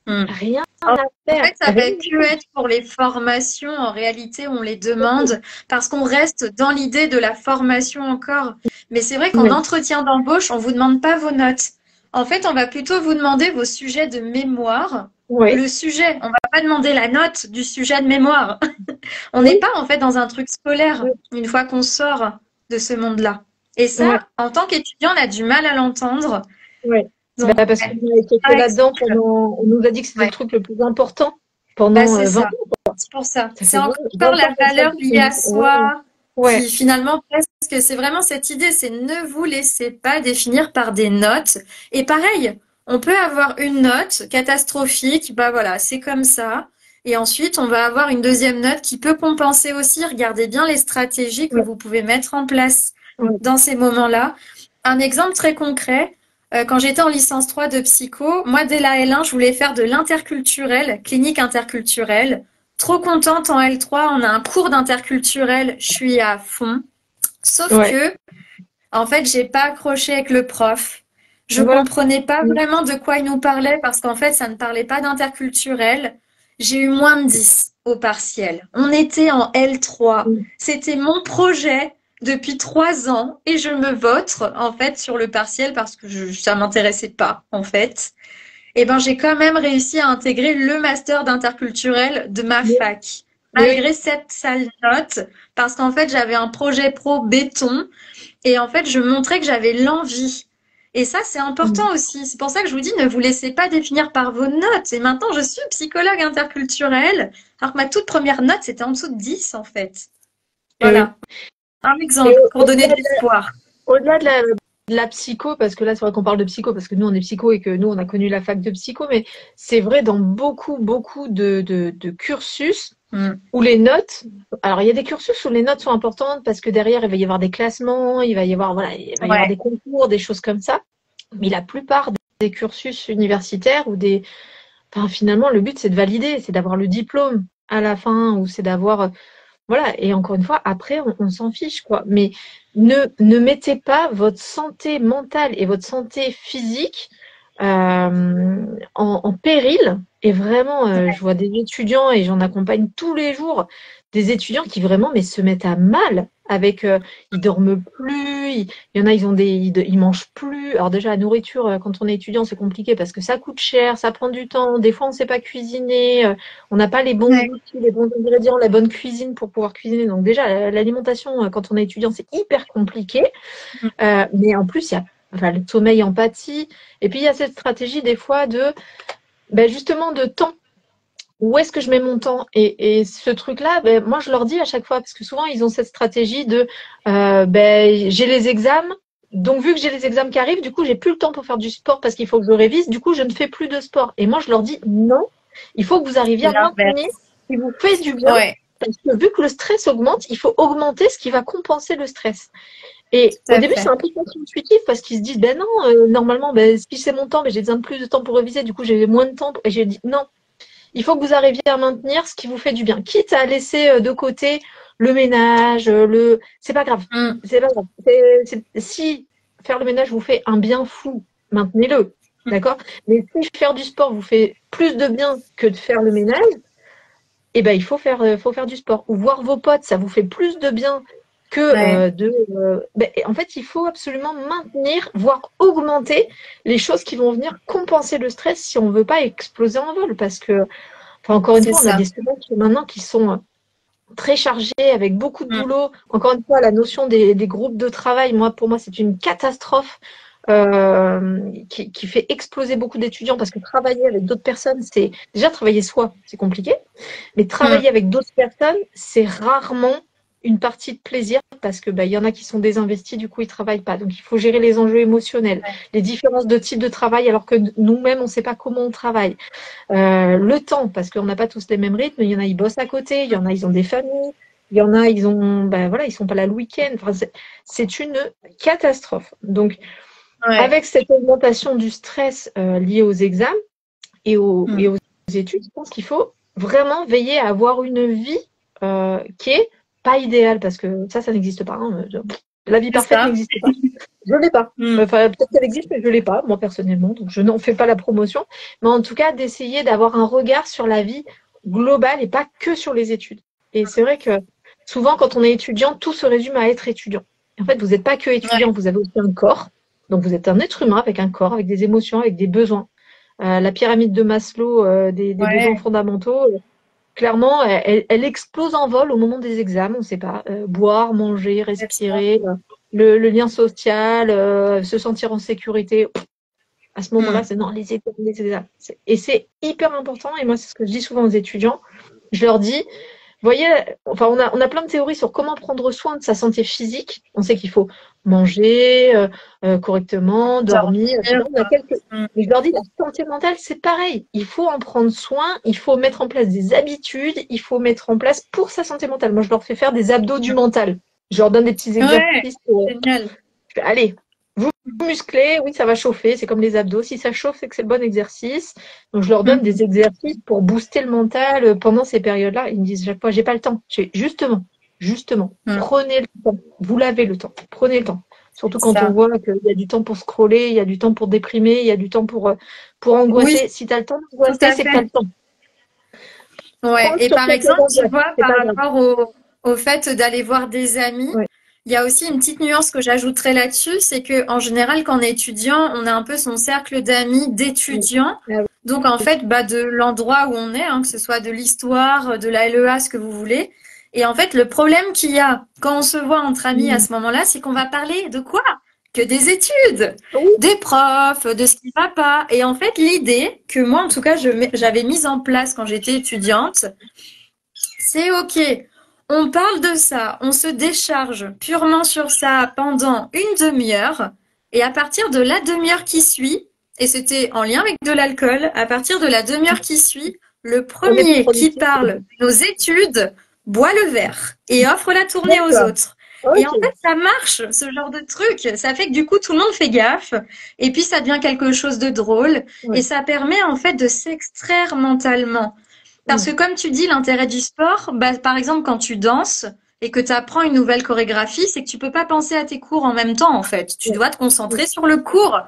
Mm. rien En à en faire. fait, ça Rien aurait du pu tout. être pour les formations. En réalité, on les demande parce qu'on reste dans l'idée de la formation encore. Mais c'est vrai qu'en Oui, entretien d'embauche, on vous demande pas vos notes. En fait, on va plutôt vous demander vos sujets de mémoire. oui, Le sujet, on va pas demander la note du sujet de mémoire. On n'est oui, pas en fait dans un truc scolaire oui, une fois qu'on sort de ce monde-là. Et oui. ça, en tant qu'étudiant, on a du mal à l'entendre. Oui. Donc, Bah, parce qu'on ouais, a été par fait là-dedans exemple, pendant. On nous a dit que c'était le ouais, truc le plus important bah pendant c'est 20 ça. ans. C'est pour ça. Ça C'est fait encore 20 la ans qu'on valeur s'habille. liée à Ouais, soi ouais, qui finalement presque, c'est vraiment cette idée, c'est ne vous laissez pas définir par des notes. Et pareil, on peut avoir une note catastrophique, bah voilà, c'est comme ça. Et ensuite, on va avoir une deuxième note qui peut compenser aussi. Regardez bien les stratégies que ouais, vous pouvez mettre en place ouais, dans ces moments-là. Un exemple très concret, quand j'étais en licence 3 de psycho, moi dès la L1, je voulais faire de l'interculturel, clinique interculturelle. Trop contente en L3, on a un cours d'interculturel, je suis à fond. Sauf ouais. que, en fait, j'ai pas accroché avec le prof. Je Voilà. comprenais pas Mm, vraiment de quoi il nous parlait parce qu'en fait, ça ne parlait pas d'interculturel. J'ai eu moins de 10 au partiel. On était en L3. mm, C'était mon projet depuis 3 ans et je me vautre, en fait, sur le partiel parce que ça m'intéressait pas, en fait. Eh ben, j'ai quand même réussi à intégrer le master d'interculturel de ma oui, fac, oui, malgré cette sale note, parce qu'en fait, j'avais un projet pro béton et en fait, je montrais que j'avais l'envie. Et ça, c'est mm. important aussi. C'est pour ça que je vous dis, ne vous laissez pas définir par vos notes. Et maintenant, je suis psychologue interculturelle, alors que ma toute première note, c'était en dessous de 10, en fait. Et oui. Voilà. Un Et exemple pour donner de l'espoir. au-delà de la psycho, parce que là, c'est vrai qu'on parle de psycho, parce que nous, on est psycho et que nous, on a connu la fac de psycho, mais c'est vrai dans beaucoup, beaucoup de cursus Mm. où les notes, alors il y a des cursus où les notes sont importantes parce que derrière, il va y avoir des classements, il va y avoir, voilà, il va y avoir Ouais. des concours, des choses comme ça. Mais la plupart des cursus universitaires ou enfin, finalement, le but, c'est de valider, c'est d'avoir le diplôme à la fin ou c'est d'avoir, voilà. Et encore une fois, après, on s'en fiche, quoi. Mais ne mettez pas votre santé mentale et votre santé physique en péril. Et vraiment, je vois des étudiants et j'en accompagne tous les jours des étudiants qui vraiment mais se mettent à mal avec ils dorment plus, Il y en a, ils mangent plus. Alors déjà, la nourriture, quand on est étudiant, c'est compliqué parce que ça coûte cher, ça prend du temps. Des fois, on ne sait pas cuisiner. On n'a pas les bons Ouais. outils, les bons ingrédients, la bonne cuisine pour pouvoir cuisiner. Donc déjà, l'alimentation, quand on est étudiant, c'est hyper compliqué. Mais en plus, il y a le sommeil en pâtit. Et puis, il y a cette stratégie des fois justement de temps. Où est-ce que je mets mon temps? Et ce truc-là, moi, je leur dis à chaque fois, parce que souvent, ils ont cette stratégie de j'ai les examens, donc vu que j'ai les examens qui arrivent, du coup, j'ai plus le temps pour faire du sport parce qu'il faut que je révise, du coup, je ne fais plus de sport. Et moi, je leur dis non, il faut que vous arriviez à maintenir L'inverse. ce qui vous fait du bien, Ouais, parce que vu que le stress augmente, il faut augmenter ce qui va compenser le stress. Et tout au à début, c'est fait. un peu contre-intuitif parce qu'ils se disent, non, normalement, si c'est mon temps, j'ai besoin de plus de temps pour réviser, du coup, j'ai moins de temps. Et j'ai dit, non, il faut que vous arriviez à maintenir ce qui vous fait du bien. Quitte à laisser de côté le ménage, c'est pas grave. Mm. C'est pas grave. Si faire le ménage vous fait un bien fou, maintenez-le. D'accord? Mais si faire du sport vous fait plus de bien que de faire le ménage, eh ben, il faut faire du sport. Ou voir vos potes, ça vous fait plus de bien que Ouais, en fait, il faut absolument maintenir, voire augmenter les choses qui vont venir compenser le stress si on ne veut pas exploser en vol. Parce que, enfin, encore une c'est fois, on a ça. des students maintenant qui sont très chargés, avec beaucoup de Mm. boulot. Encore une fois, la notion des groupes de travail, pour moi, c'est une catastrophe qui fait exploser beaucoup d'étudiants parce que travailler avec d'autres personnes, c'est déjà travailler soi, c'est compliqué, mais Mm. travailler avec d'autres personnes, c'est rarement une partie de plaisir parce que il y en a qui sont désinvestis, du coup ils travaillent pas. Donc il faut gérer les enjeux émotionnels, les différences de type de travail alors que nous-mêmes on sait pas comment on travaille. Le temps parce qu'on n'a pas tous les mêmes rythmes. Il y en a ils bossent à côté, il y en a ils ont des familles, il y en a ils ont ils sont pas là le week-end. Enfin, c'est une catastrophe. Donc Ouais. avec cette augmentation du stress lié aux examens et Mm. aux études, je pense qu'il faut vraiment veiller à avoir une vie qui est pas idéale, parce que ça n'existe pas. Hein. La vie C'est parfaite ça. n'existe pas. Je l'ai pas. Mm. Enfin, peut-être qu'elle existe, mais je l'ai pas, moi personnellement. Donc, je n'en fais pas la promotion. Mais en tout cas, d'essayer d'avoir un regard sur la vie globale et pas que sur les études. Et c'est vrai que souvent, quand on est étudiant, tout se résume à être étudiant. En fait, vous n'êtes pas que étudiant, Ouais, vous avez aussi un corps. Donc, vous êtes un être humain avec un corps, avec des émotions, avec des besoins. La pyramide de Maslow des besoins ouais, fondamentaux, clairement, elle explose en vol au moment des examens. On ne sait pas. Boire, manger, c'est ça. respirer, le lien social, se sentir en sécurité. À ce moment-là, Mm. c'est non, les examens. Et c'est hyper important. Et moi, c'est ce que je dis souvent aux étudiants. Je leur dis, voyez, enfin, on a plein de théories sur comment prendre soin de sa santé physique. On sait qu'il faut manger correctement, dormir, etc. Dormir. On a quelques... Mm. Mais je leur dis, la santé mentale, c'est pareil. Il faut en prendre soin, il faut mettre en place des habitudes, il faut mettre en place pour sa santé mentale. Moi, je leur fais faire des abdos du mental. Je leur donne des petits Ouais, exercices. génial. Allez, vous musclez, oui, ça va chauffer, c'est comme les abdos. Si ça chauffe, c'est que c'est le bon exercice. Donc, je leur donne Mm. des exercices pour booster le mental pendant ces périodes-là. Ils me disent chaque fois, j'ai pas le temps. Justement, Mm. prenez le temps. Vous l'avez le temps. Prenez le temps. Surtout C'est quand on ça. voit qu'il y a du temps pour scroller, il y a du temps pour déprimer, il y a du temps pour Oui, angoisser. Si tu as le temps tout d'angoisser, à c'est que tu as fait. le temps. Ouais. Prends Et sur par quelques exemple, tu angoisses, vois, c'est par pas grave. rapport au fait d'aller voir des amis, Ouais. il y a aussi une petite nuance que j'ajouterais là-dessus, c'est que en général, quand on est étudiant, on a un peu son cercle d'amis Ouais. d'étudiants. Ah Donc en fait, de l'endroit où on est, hein, que ce soit de l'histoire, de la LEA, ce que vous voulez. Et en fait, le problème qu'il y a quand on se voit entre amis à oui. ce moment-là, c'est qu'on va parler de quoi? Que des études, Oui. des profs, de ce qui va pas. Et en fait, l'idée que moi, en tout cas, j'avais mise en place quand j'étais étudiante, c'est OK. On parle de ça, on se décharge purement sur ça pendant une demi-heure. Et à partir de la demi-heure qui suit, et c'était en lien avec de l'alcool, à partir de la demi-heure qui suit, le On est plus premier qui productif. parle de nos études boit le verre et offre la tournée aux D'accord. autres. Et en Ok. fait, ça marche, ce genre de truc. Ça fait que du coup, tout le monde fait gaffe. Et puis, ça devient quelque chose de drôle. Et Ouais. ça permet en fait de s'extraire mentalement. Parce que Mm. comme tu dis, l'intérêt du sport, par exemple, quand tu danses et que tu apprends une nouvelle chorégraphie, c'est que tu peux pas penser à tes cours en même temps, en fait. Tu Ouais. dois te Mm. concentrer sur le cours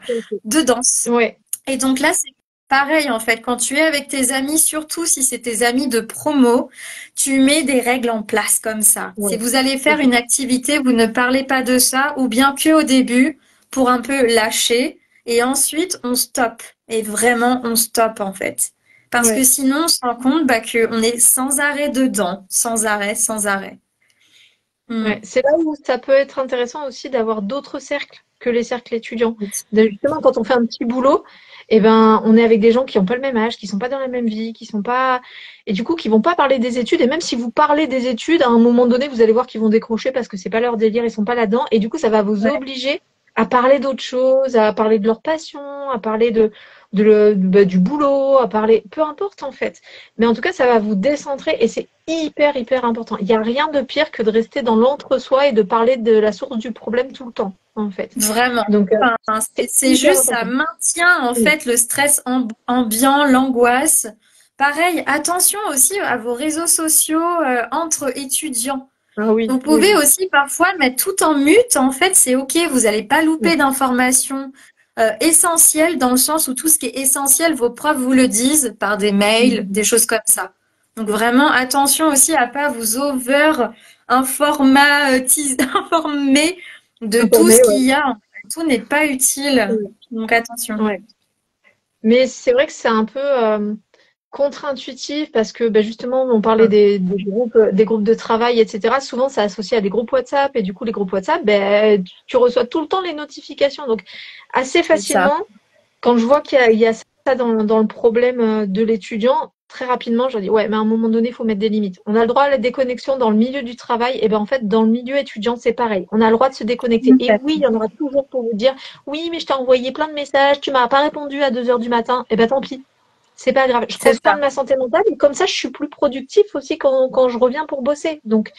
de danse. Ouais. Et donc là, c'est pareil, en fait, quand tu es avec tes amis, surtout si c'est tes amis de promo, tu mets des règles en place comme ça. Si Ouais, vous allez c'est faire ça. une activité, vous ne parlez pas de ça, ou bien que au début, pour un peu lâcher, et ensuite, on stoppe. Et vraiment, on stoppe, en fait. Parce que Ouais. sinon, on se rend compte bah, qu'on est sans arrêt dedans, sans arrêt, sans arrêt. Ouais, Hmm. c'est là où ça peut être intéressant aussi d'avoir d'autres cercles que les cercles étudiants. Justement, quand on fait un petit boulot, eh ben, on est avec des gens qui n'ont pas le même âge, qui sont pas dans la même vie, qui sont pas, et du coup, qui vont pas parler des études. Et même si vous parlez des études, à un moment donné, vous allez voir qu'ils vont décrocher parce que c'est pas leur délire, ils sont pas là-dedans. Et du coup, ça va vous Ouais, obliger à parler d'autres choses, à parler de leur passion, à parler du boulot, à parler, peu importe en fait. Mais en tout cas, ça va vous décentrer et c'est hyper, hyper important. Il n'y a rien de pire que de rester dans l'entre-soi et de parler de la source du problème tout le temps, en fait. vraiment. Donc, Enfin, c'est c'est hyper juste, ça important. maintient en Oui. fait le stress ambiant, l'angoisse. Pareil, attention aussi à vos réseaux sociaux entre étudiants. Ah oui, Vous oui, pouvez oui. aussi parfois mettre tout en mute. En fait, c'est OK, vous n'allez pas Oui. louper d'informations essentielles dans le sens où tout ce qui est essentiel, vos profs vous le disent par des mails, Mhm. des choses comme ça. Donc vraiment, attention aussi à pas vous informer de tout ce Informé, qu'il ouais. y a. En fait. Tout n'est pas utile. Oui. Donc attention. Ouais. Mais c'est vrai que c'est un peu contre-intuitif parce que justement, on parlait des groupes de travail, etc. Souvent, c'est associé à des groupes WhatsApp et du coup, les groupes WhatsApp, tu reçois tout le temps les notifications. Donc, assez C'est ça. facilement, quand je vois qu'il y a ça dans le problème de l'étudiant, très rapidement, je dis ouais, mais à un moment donné, il faut mettre des limites. On a le droit à la déconnexion dans le milieu du travail, et ben en fait, dans le milieu étudiant, c'est pareil. On a le droit de se déconnecter. Et oui, il y en aura toujours pour vous dire oui, mais je t'ai envoyé plein de messages, tu m'as pas répondu à 2 heures du matin. Et ben tant pis, c'est pas grave. Je prends C'est soin ça. de ma santé mentale et comme ça, je suis plus productif aussi quand je reviens pour bosser. Donc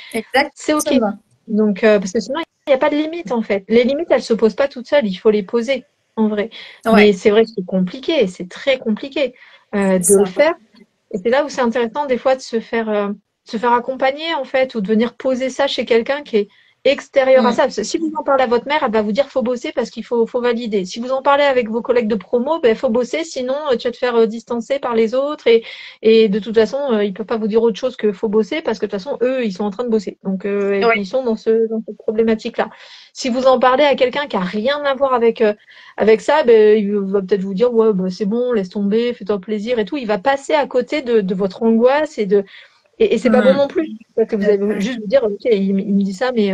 c'est ok. Exactement. Donc parce que sinon, il n'y a pas de limite en fait. Les limites, elles se posent pas toutes seules. Il faut les poser en vrai. Ouais, Mais c'est vrai que c'est compliqué, c'est très compliqué c'est de le ça. faire. Et c'est là où c'est intéressant des fois de se faire accompagner en fait, ou de venir poser ça chez quelqu'un qui est extérieur à Mm. ça. Parce que si vous en parlez à votre mère, elle va vous dire faut bosser parce faut valider. Si vous en parlez avec vos collègues de promo, faut bosser, sinon tu vas te faire distancer par les autres et de toute façon ils peuvent pas vous dire autre chose que faut bosser parce que de toute façon eux ils sont en train de bosser. Donc et puis Ouais, ils sont dans cette problématique là. Si vous en parlez à quelqu'un qui a rien à voir avec ça, il va peut-être vous dire ouais c'est bon, laisse tomber, fais-toi plaisir et tout. Il va passer à côté de votre angoisse et c'est pas bon non mm. plus parce que vous allez juste vous dire ok il me dit ça mais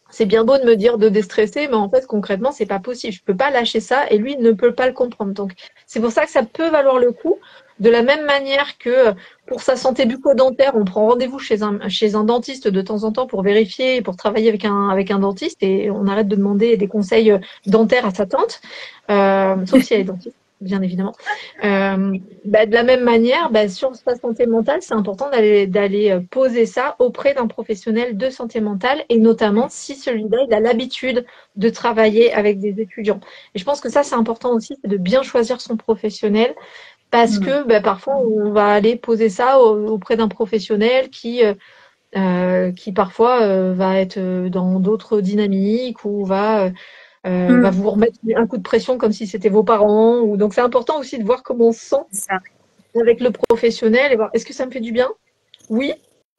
c'est bien beau de me dire de déstresser, mais en fait, concrètement, c'est pas possible. Je peux pas lâcher ça et lui, il ne peut pas le comprendre. Donc, c'est pour ça que ça peut valoir le coup. De la même manière que pour sa santé bucco-dentaire, on prend rendez-vous chez un dentiste de temps en temps pour vérifier, pour travailler avec un dentiste et on arrête de demander des conseils dentaires à sa tante, sauf si elle est dentiste, bien évidemment. De la même manière, sur sa santé mentale, c'est important d'aller poser ça auprès d'un professionnel de santé mentale et notamment si celui-là, il a l'habitude de travailler avec des étudiants. Et je pense que ça, c'est important aussi, c'est de bien choisir son professionnel parce Mm. que parfois, on va aller poser ça auprès d'un professionnel qui parfois va être dans d'autres dynamiques ou va Mm. vous remettre un coup de pression comme si c'était vos parents. Donc, c'est important aussi de voir comment on se sent C'est ça. avec le professionnel et voir est-ce que ça me fait du bien? Oui,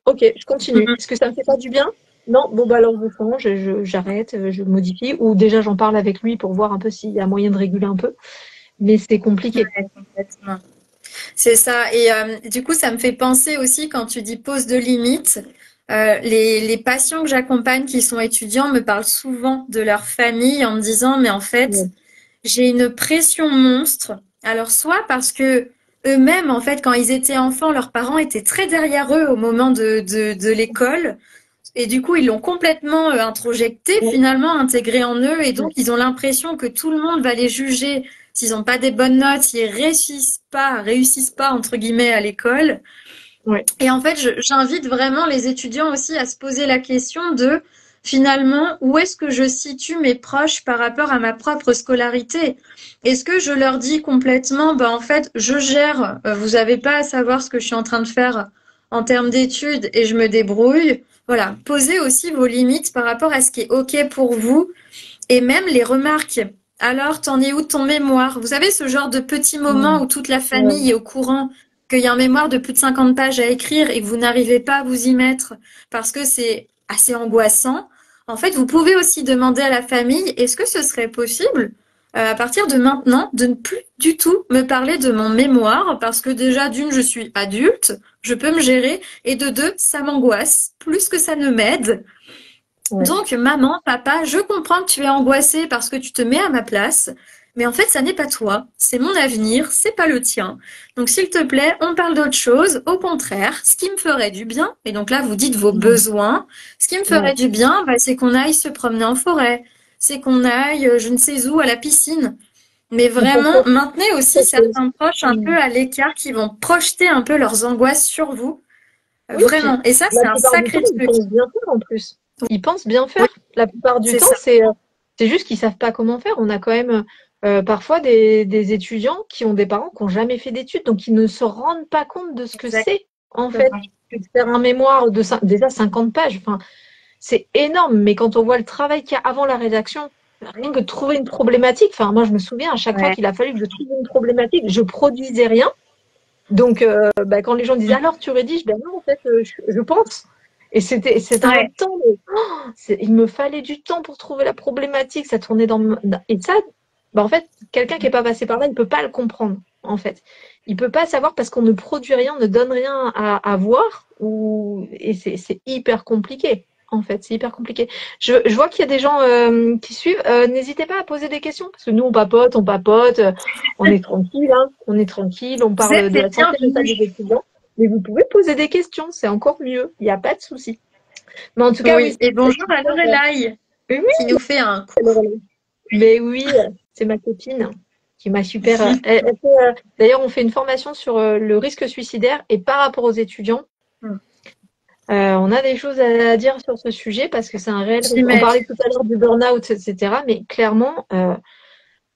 ok, je continue. Mm. Est-ce que ça me fait pas du bien? Non, bon bah alors je change, j'arrête, je modifie, ou déjà j'en parle avec lui pour voir un peu s'il y a moyen de réguler un peu. Mais c'est compliqué. Ouais, complètement. C'est ça. Et du coup, ça me fait penser aussi quand tu dis pose de limites. Les patients que j'accompagne qui sont étudiants me parlent souvent de leur famille en me disant, mais en fait, Ouais, j'ai une pression monstre. Alors, soit parce que eux-mêmes, en fait, quand ils étaient enfants, leurs parents étaient très derrière eux au moment de l'école. Et du coup, ils l'ont complètement introjecté, ouais, finalement, intégré en eux. Et donc, ouais, ils ont l'impression que tout le monde va les juger s'ils n'ont pas des bonnes notes, s'ils réussissent pas, entre guillemets, à l'école. ouais, Et en fait, j'invite vraiment les étudiants aussi à se poser la question de, finalement, où est-ce que je situe mes proches par rapport à ma propre scolarité? Est-ce que je leur dis complètement, en fait, je gère, vous n'avez pas à savoir ce que je suis en train de faire en termes d'études et je me débrouille. Voilà, posez aussi vos limites par rapport à ce qui est OK pour vous et même les remarques alors, t'en es où de ton mémoire? Vous savez, ce genre de petit moment Mm. où toute la Ouais. famille est au courant qu'il y a un mémoire de plus de 50 pages à écrire et que vous n'arrivez pas à vous y mettre parce que c'est assez angoissant. En fait, vous pouvez aussi demander à la famille, est-ce que ce serait possible, à partir de maintenant, de ne plus du tout me parler de mon mémoire parce que déjà, d'une, je suis adulte, je peux me gérer, et de deux, ça m'angoisse plus que ça ne m'aide. Ouais. Donc, maman, papa, je comprends que tu es angoissé parce que tu te mets à ma place, mais en fait, ça n'est pas toi, c'est mon avenir, c'est pas le tien. Donc, s'il te plaît, on parle d'autre chose. Au contraire, ce qui me ferait du bien, et donc là, vous dites vos Mm. besoins, ce qui me ferait Ouais. du bien, bah, c'est qu'on aille se promener en forêt, c'est qu'on aille, je ne sais où, à la piscine. Mais Mais vraiment, pourquoi maintenez ça, aussi certains proches un Mm. peu à l'écart qui vont projeter un peu leurs angoisses sur vous. Oui, puis Vraiment. Et ça, la c'est un plupart du temps, sacré ils truc. pensent bien faire en plus. Ils pensent bien Oui, faire. La plupart du c'est temps, ça. c'est juste qu'ils savent pas comment faire. On a quand même parfois des étudiants qui ont des parents qui n'ont jamais fait d'études, donc ils ne se rendent pas compte de ce que c'est, en fait, Exactement. que de faire un mémoire de déjà 50 pages. Enfin, c'est énorme, mais quand on voit le travail qu'il y a avant la rédaction, rien que de trouver une problématique, enfin, moi je me souviens à chaque fois Ouais. qu'il a fallu que je trouve une problématique, je produisais rien. Donc, bah, quand les gens disaient alors tu rédiges, ben non, en fait, je pense. Et c'était un Ouais. temps, mais, il me fallait du temps pour trouver la problématique, ça tournait et ça, bah, en fait, quelqu'un qui n'est pas passé par là, il ne peut pas le comprendre, en fait. Il ne peut pas savoir parce qu'on ne produit rien, on ne donne rien à voir, et c'est hyper compliqué. En fait, c'est hyper compliqué. Je vois qu'il y a des gens qui suivent. N'hésitez pas à poser des questions parce que nous, on papote, on est tranquille, hein, on est tranquille, on Vous parle êtes de les la santé mentale bienvenus. des étudiants. Mais vous pouvez poser des questions, c'est encore mieux. Il n'y a pas de souci. Mais en tout cas, oui, Oui. Et c'est bonjour à super. Lorelai Oui, qui nous fait un coucou. mais oui, c'est ma copine qui m'a super. D'ailleurs, on fait une formation sur le risque suicidaire et par rapport aux étudiants. On a des choses à dire sur ce sujet parce que c'est un réel risque. On parlait J'imagine. tout à l'heure du burn-out, etc. Mais clairement,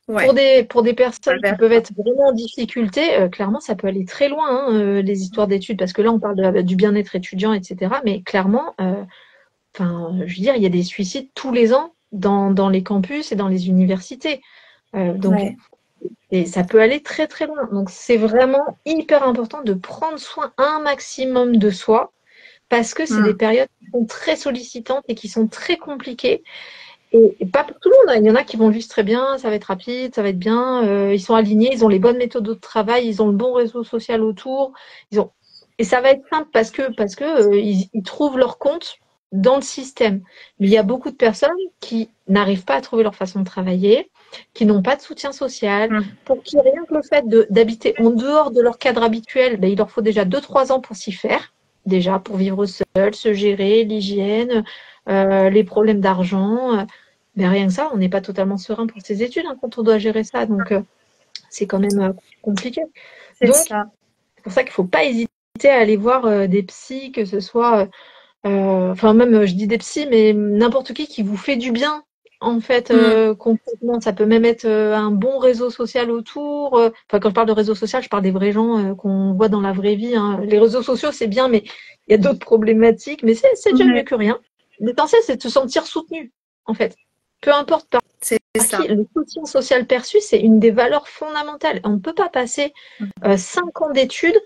Ouais. pour des Ah personnes qui ben, peuvent être vraiment en difficulté, clairement, ça peut aller très loin, hein, les histoires d'études, parce que là, on parle du bien-être étudiant, etc. Mais clairement, enfin, je veux dire, il y a des suicides tous les ans dans les campus et dans les universités. Donc, ouais. et ça peut aller très très loin. Donc, c'est vraiment hyper important de prendre soin un maximum de soi, parce que c'est des Hmm. périodes qui sont très sollicitantes et qui sont très compliquées. Et pas pour tout le monde, hein. Il y en a qui vont juste très bien, ça va être rapide, ça va être bien. Ils sont alignés, ils ont les bonnes méthodes de travail, ils ont le bon réseau social autour. Ils ont... Et ça va être simple parce que ils trouvent leur compte dans le système. Mais il y a beaucoup de personnes qui n'arrivent pas à trouver leur façon de travailler, qui n'ont pas de soutien social, Hmm. pour qui rien que le fait d'habiter en dehors de leur cadre habituel, ben, il leur faut déjà 2 3 ans pour s'y faire, déjà pour vivre seul, se gérer, l'hygiène, les problèmes d'argent. Mais rien que ça, on n'est pas totalement serein pour ses études, hein, quand on doit gérer ça. Donc, c'est quand même compliqué. C'est Donc, ça. c'est pour ça qu'il ne faut pas hésiter à aller voir des psys, que ce soit, enfin même, je dis des psys, mais n'importe qui vous fait du bien. En fait, Hmm. concrètement, ça peut même être un bon réseau social autour. Enfin, quand je parle de réseau social, je parle des vrais gens qu'on voit dans la vraie vie, hein. Les réseaux sociaux, c'est bien, mais il y a d'autres problématiques. Mais c'est déjà mieux Ouais. que rien. L'essentiel, c'est de se sentir soutenu, en fait. Peu importe C'est qui, ça. le soutien social perçu, c'est une des valeurs fondamentales. On ne peut pas passer 5 ans d'études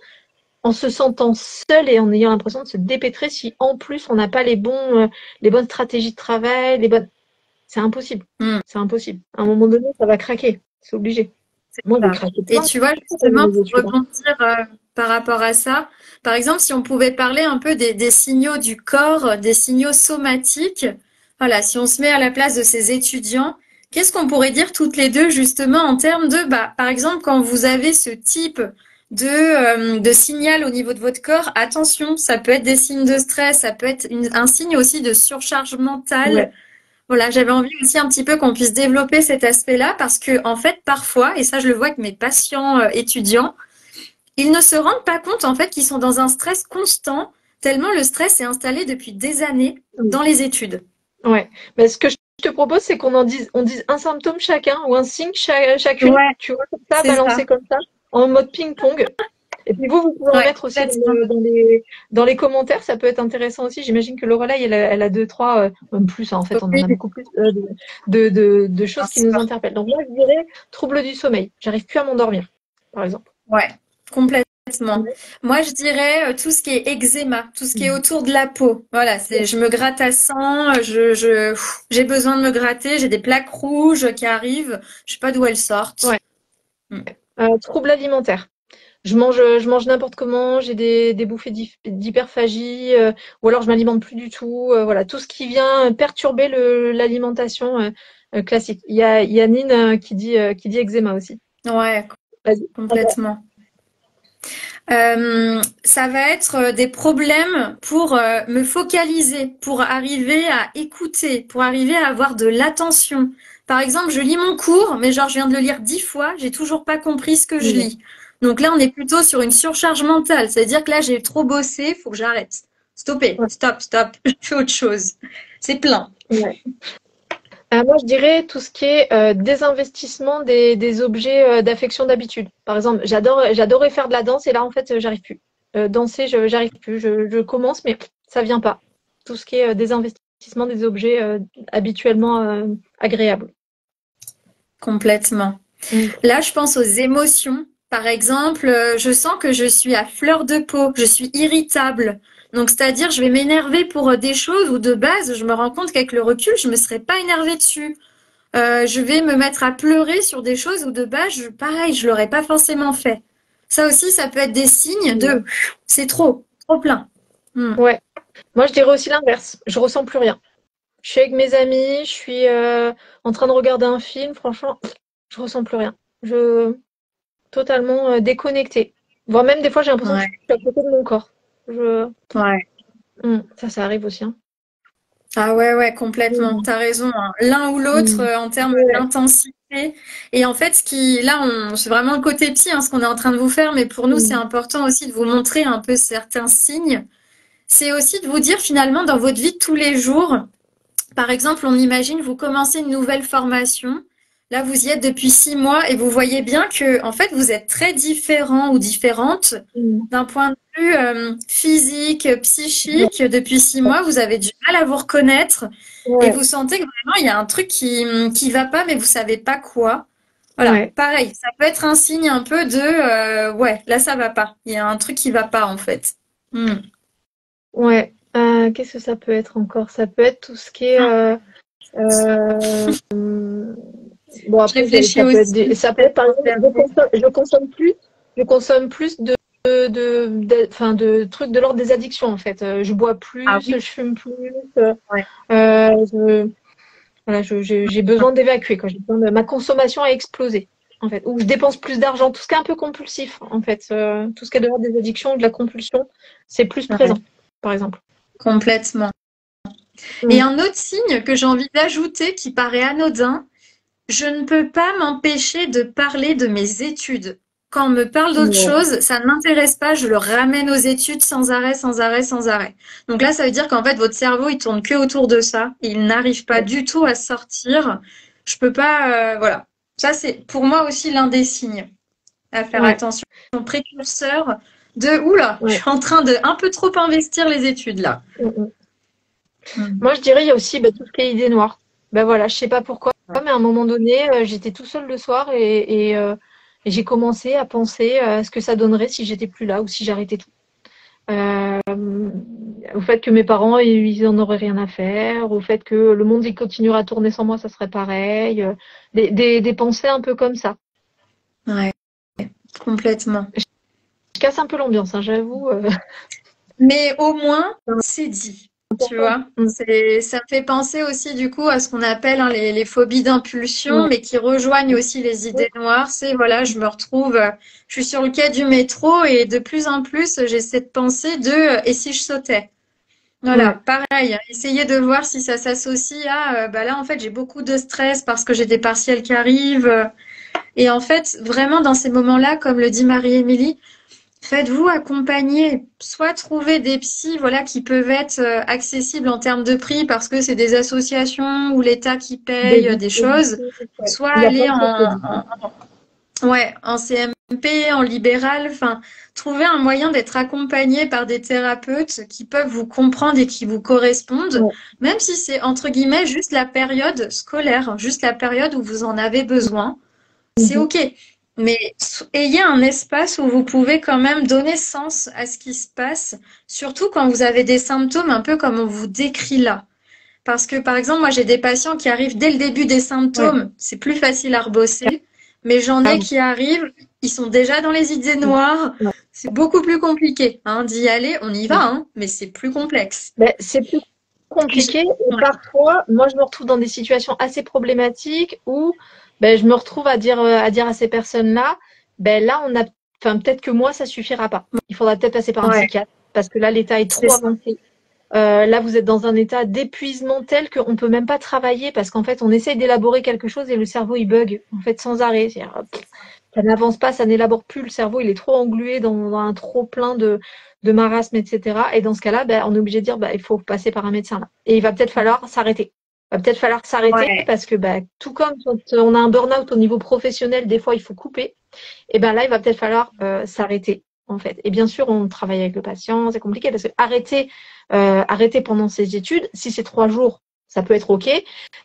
en se sentant seul et en ayant l'impression de se dépêtrer si en plus on n'a pas les bonnes stratégies de travail, les bonnes. C'est impossible. Hmm. C'est impossible. À un moment donné, ça va craquer. C'est obligé. C'est Moi, j'ai ça. craqué Et plein de tu vois, fois dans justement, mes pour études, hein. rebondir par rapport à ça, par exemple, si on pouvait parler un peu des signaux du corps, des signaux somatiques, voilà, si on se met à la place de ces étudiants, qu'est-ce qu'on pourrait dire toutes les deux, justement, en termes de, bah, par exemple, quand vous avez ce type de signal au niveau de votre corps, attention, ça peut être des signes de stress, ça peut être un signe aussi de surcharge mentale. Ouais. Voilà, j'avais envie aussi un petit peu qu'on puisse développer cet aspect-là parce que, en fait, parfois, et ça, je le vois avec mes patients étudiants, ils ne se rendent pas compte, en fait, qu'ils sont dans un stress constant, tellement le stress est installé depuis des années dans les études. Ouais. Mais ce que je te propose, c'est on dise un symptôme chacun ou un signe chacune, Ouais, tu vois, comme ça, c'est ça. balancé comme ça, en mode ping-pong. Et puis vous pouvez en Ouais, mettre aussi complètement. dans les commentaires, ça peut être intéressant aussi. J'imagine que Lorelai, elle a deux, trois, même plus, hein, en fait, on en Oui, a beaucoup plus, de bien choses qui nous sûr. interpellent. Donc moi, je dirais trouble du sommeil. J'arrive plus à m'endormir, par exemple. Ouais, complètement. Moi, je dirais tout ce qui est eczéma, tout ce qui est autour de la peau. Voilà, je me gratte à sang, j'ai besoin de me gratter, j'ai des plaques rouges qui arrivent, je sais pas d'où elles sortent. Ouais. Mm. Trouble alimentaire. Je mange n'importe comment, j'ai des bouffées d'hyperphagie, ou alors je m'alimente plus du tout. Voilà, tout ce qui vient perturber l'alimentation classique. Il y a Nine qui dit eczéma aussi. Ouais, Vas-y. complètement. Ça va être des problèmes pour me focaliser, pour arriver à écouter, pour arriver à avoir de l'attention. Par exemple, je lis mon cours, mais genre je viens de le lire 10 fois, j'ai toujours pas compris ce que je lis. Donc là, on est plutôt sur une surcharge mentale. C'est-à-dire que là, j'ai trop bossé, faut que j'arrête. Stoppez, Ouais. stop, stop, je fais autre chose. C'est plein. Ouais. Moi, je dirais tout ce qui est désinvestissement des objets d'affection d'habitude. Par exemple, j'adorais faire de la danse et là, en fait, j'arrive plus. Danser, j'arrive plus. Je commence, mais ça vient pas. Tout ce qui est désinvestissement des objets habituellement agréables. Complètement. Mm. Là, je pense aux émotions. Par exemple, je sens que je suis à fleur de peau, je suis irritable. Donc, c'est-à-dire, je vais m'énerver pour des choses où de base, je me rends compte qu'avec le recul, je me serais pas énervée dessus. Je vais me mettre à pleurer sur des choses où de base, pareil, je l'aurais pas forcément fait. Ça aussi, ça peut être des signes de c'est trop, trop plein. Hmm. Ouais. Moi, je dirais aussi l'inverse. Je ressens plus rien. Je suis avec mes amis, je suis en train de regarder un film. Franchement, je ressens plus rien. Je totalement déconnectée. Voire même des fois, j'ai l'impression que je Ouais, suis à côté de mon corps. Je... ouais. Ça arrive aussi, hein. Ah ouais, ouais, complètement. Mm. T'as raison, hein. L'un ou l'autre Mm. en termes Ouais. d'intensité. Et en fait, c'est vraiment le côté psy, hein, ce qu'on est en train de vous faire, mais pour nous, c'est Mm. important aussi de vous montrer un peu certains signes. C'est aussi de vous dire finalement dans votre vie de tous les jours, par exemple, on imagine vous commencez une nouvelle formation. Là, vous y êtes depuis 6 mois et vous voyez bien que, en fait, vous êtes très différent ou différente Mm. d'un point de vue physique, Ouais. psychique. Depuis 6 mois, vous avez du mal à vous reconnaître et Ouais. vous sentez que vraiment il y a un truc qui va pas, mais vous savez pas quoi. Voilà, Ouais. pareil, ça peut être un signe un peu de ouais, là ça va pas. Il y a un truc qui va pas en fait. Hmm. Ouais. Qu'est-ce que ça peut être encore? Ça peut être tout ce qui est euh, bon Je après réfléchis aussi. ça peut être par exemple je consomme plus enfin de trucs de l'ordre des addictions en fait. Je bois Ah plus, oui, je fume plus, ouais. je, voilà, j'ai besoin d'évacuer quoi. Ma consommation a explosé en fait. Ou je dépense plus d'argent, tout ce qui est un peu compulsif en fait, tout ce qui est de l'ordre des addictions ou de la compulsion, c'est plus Ouais, présent par exemple. complètement. Et Mm. un autre signe que j'ai envie d'ajouter qui paraît anodin, je ne peux pas m'empêcher de parler de mes études. Quand on me parle d'autre Ouais. chose, ça ne m'intéresse pas, je le ramène aux études sans arrêt, sans arrêt, sans arrêt. Donc là, ça veut dire qu'en fait, votre cerveau, il tourne que autour de ça. Il n'arrive pas du tout à sortir. Je peux pas, voilà. Ça, c'est pour moi aussi l'un des signes à faire Ouais. attention. Précurseur de, oula, je Ouais. suis en train de un peu trop investir les études là. Mm, mm. Mm. Moi, je dirais, il y a aussi tout ce qui est idée noire. Ben voilà, je sais pas pourquoi, mais à un moment donné, j'étais tout seul le soir et j'ai commencé à penser à ce que ça donnerait si j'étais plus là ou si j'arrêtais tout. Euh, Au fait que mes parents, ils en auraient rien à faire, au fait que le monde, il continuerait à tourner sans moi, ça serait pareil. Des pensées un peu comme ça. Ouais, complètement. Je casse un peu l'ambiance, hein, j'avoue. Mais au moins, c'est dit, C'est tu important. vois. Ça fait penser aussi du coup à ce qu'on appelle hein, les phobies d'impulsion, Ouais. mais qui rejoignent aussi les idées noires. C'est voilà, je me retrouve, je suis sur le quai du métro et de plus en plus, j'ai cette pensée de et si je sautais? Voilà, Ouais. pareil. Essayez de voir si ça s'associe à bah là en fait j'ai beaucoup de stress parce que j'ai des partiels qui arrivent. Et en fait, vraiment dans ces moments-là, comme le dit Marie-Émilie, faites-vous accompagner, soit trouver des psys, voilà, qui peuvent être accessibles en termes de prix parce que c'est des associations ou l'État qui Des paye des choses, dispositifs, ouais. soit Il y a aller plein de choses. ouais, en CMP MP, en libéral, enfin, trouver un moyen d'être accompagné par des thérapeutes qui peuvent vous comprendre et qui vous correspondent, Ouais. même si c'est entre guillemets juste la période scolaire, juste la période où vous en avez besoin, c'est Mhm. OK. Mais ayez un espace où vous pouvez quand même donner sens à ce qui se passe, surtout quand vous avez des symptômes un peu comme on vous décrit là. Parce que, par exemple, moi, j'ai des patients qui arrivent dès le début des Ouais. symptômes, c'est plus facile à rebosser, mais j'en Ah ai oui. qui arrivent, ils sont déjà dans les idées Mm. noires, Ouais. c'est beaucoup plus compliqué, hein, d'y aller, on y va, Ouais. hein, mais c'est plus complexe. Ben, c'est plus Et je- compliqué et ouais, parfois, moi, je me retrouve dans des situations assez problématiques où ben, je me retrouve à dire à ces personnes-là, ben là, enfin, peut-être que moi, ça suffira pas. Il faudra peut-être passer par un ouais, psychiatre parce que là, l'état est c'est trop ça. avancé. Là, vous êtes dans un état d'épuisement tel qu'on peut même pas travailler parce qu'en fait, on essaye d'élaborer quelque chose et le cerveau, il bug, en fait, sans arrêt. C'est-à-dire, ça n'avance pas, ça n'élabore plus. Le cerveau, il est trop englué dans un trop plein de marasme, etc. Et dans ce cas-là, ben, on est obligé de dire, ben, il faut passer par un médecin là. Et il va peut-être falloir s'arrêter. Il va peut-être falloir s'arrêter Ouais, parce que ben, tout comme quand on a un burn-out au niveau professionnel, des fois, il faut couper. Et ben là, il va peut-être falloir s'arrêter, en fait. Et bien sûr, on travaille avec le patient, c'est compliqué parce que arrêter pendant ses études, si c'est 3 jours, ça peut être OK.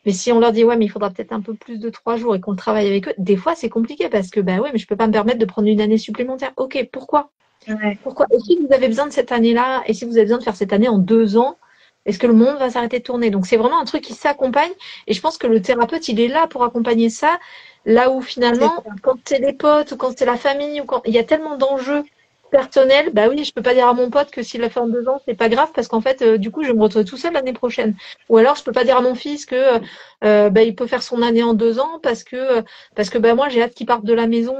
Mais si on leur dit, ouais, mais il faudra peut-être un peu plus de 3 jours et qu'on travaille avec eux, des fois, c'est compliqué parce que, bah ouais, mais je peux pas me permettre de prendre une année supplémentaire. OK, pourquoi? ouais, Pourquoi? Et si vous avez besoin de cette année-là, et si vous avez besoin de faire cette année en 2 ans, est-ce que le monde va s'arrêter de tourner? Donc, c'est vraiment un truc qui s'accompagne. Et je pense que le thérapeute, il est là pour accompagner ça. Là où c'est finalement, ça. quand c'est les potes ou quand c'est la famille ou quand il y a tellement d'enjeux personnels, bah oui, je peux pas dire à mon pote que s'il l'a fait en 2 ans, c'est pas grave parce qu'en fait, du coup, je vais me retrouver tout seul l'année prochaine. Ou alors, je peux pas dire à mon fils que bah, il peut faire son année en 2 ans parce que bah, moi, j'ai hâte qu'il parte de la maison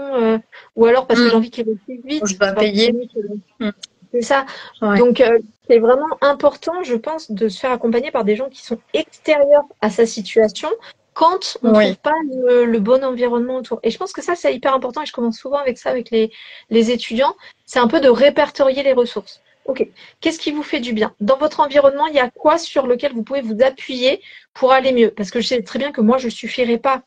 ou alors parce que j'ai Hmm, envie qu'il réussisse je vite. dois C'est pas payer. possible. Hmm, C'est ça. ouais, Donc, c'est vraiment important, je pense, de se faire accompagner par des gens qui sont extérieurs à sa situation quand on ne oui, trouve pas le bon environnement autour. Et je pense que ça, c'est hyper important et je commence souvent avec ça avec les étudiants. C'est un peu de répertorier les ressources. OK, qu'est-ce qui vous fait du bien? Dans votre environnement, il y a quoi sur lequel vous pouvez vous appuyer pour aller mieux? Parce que je sais très bien que moi, je ne suffirai pas.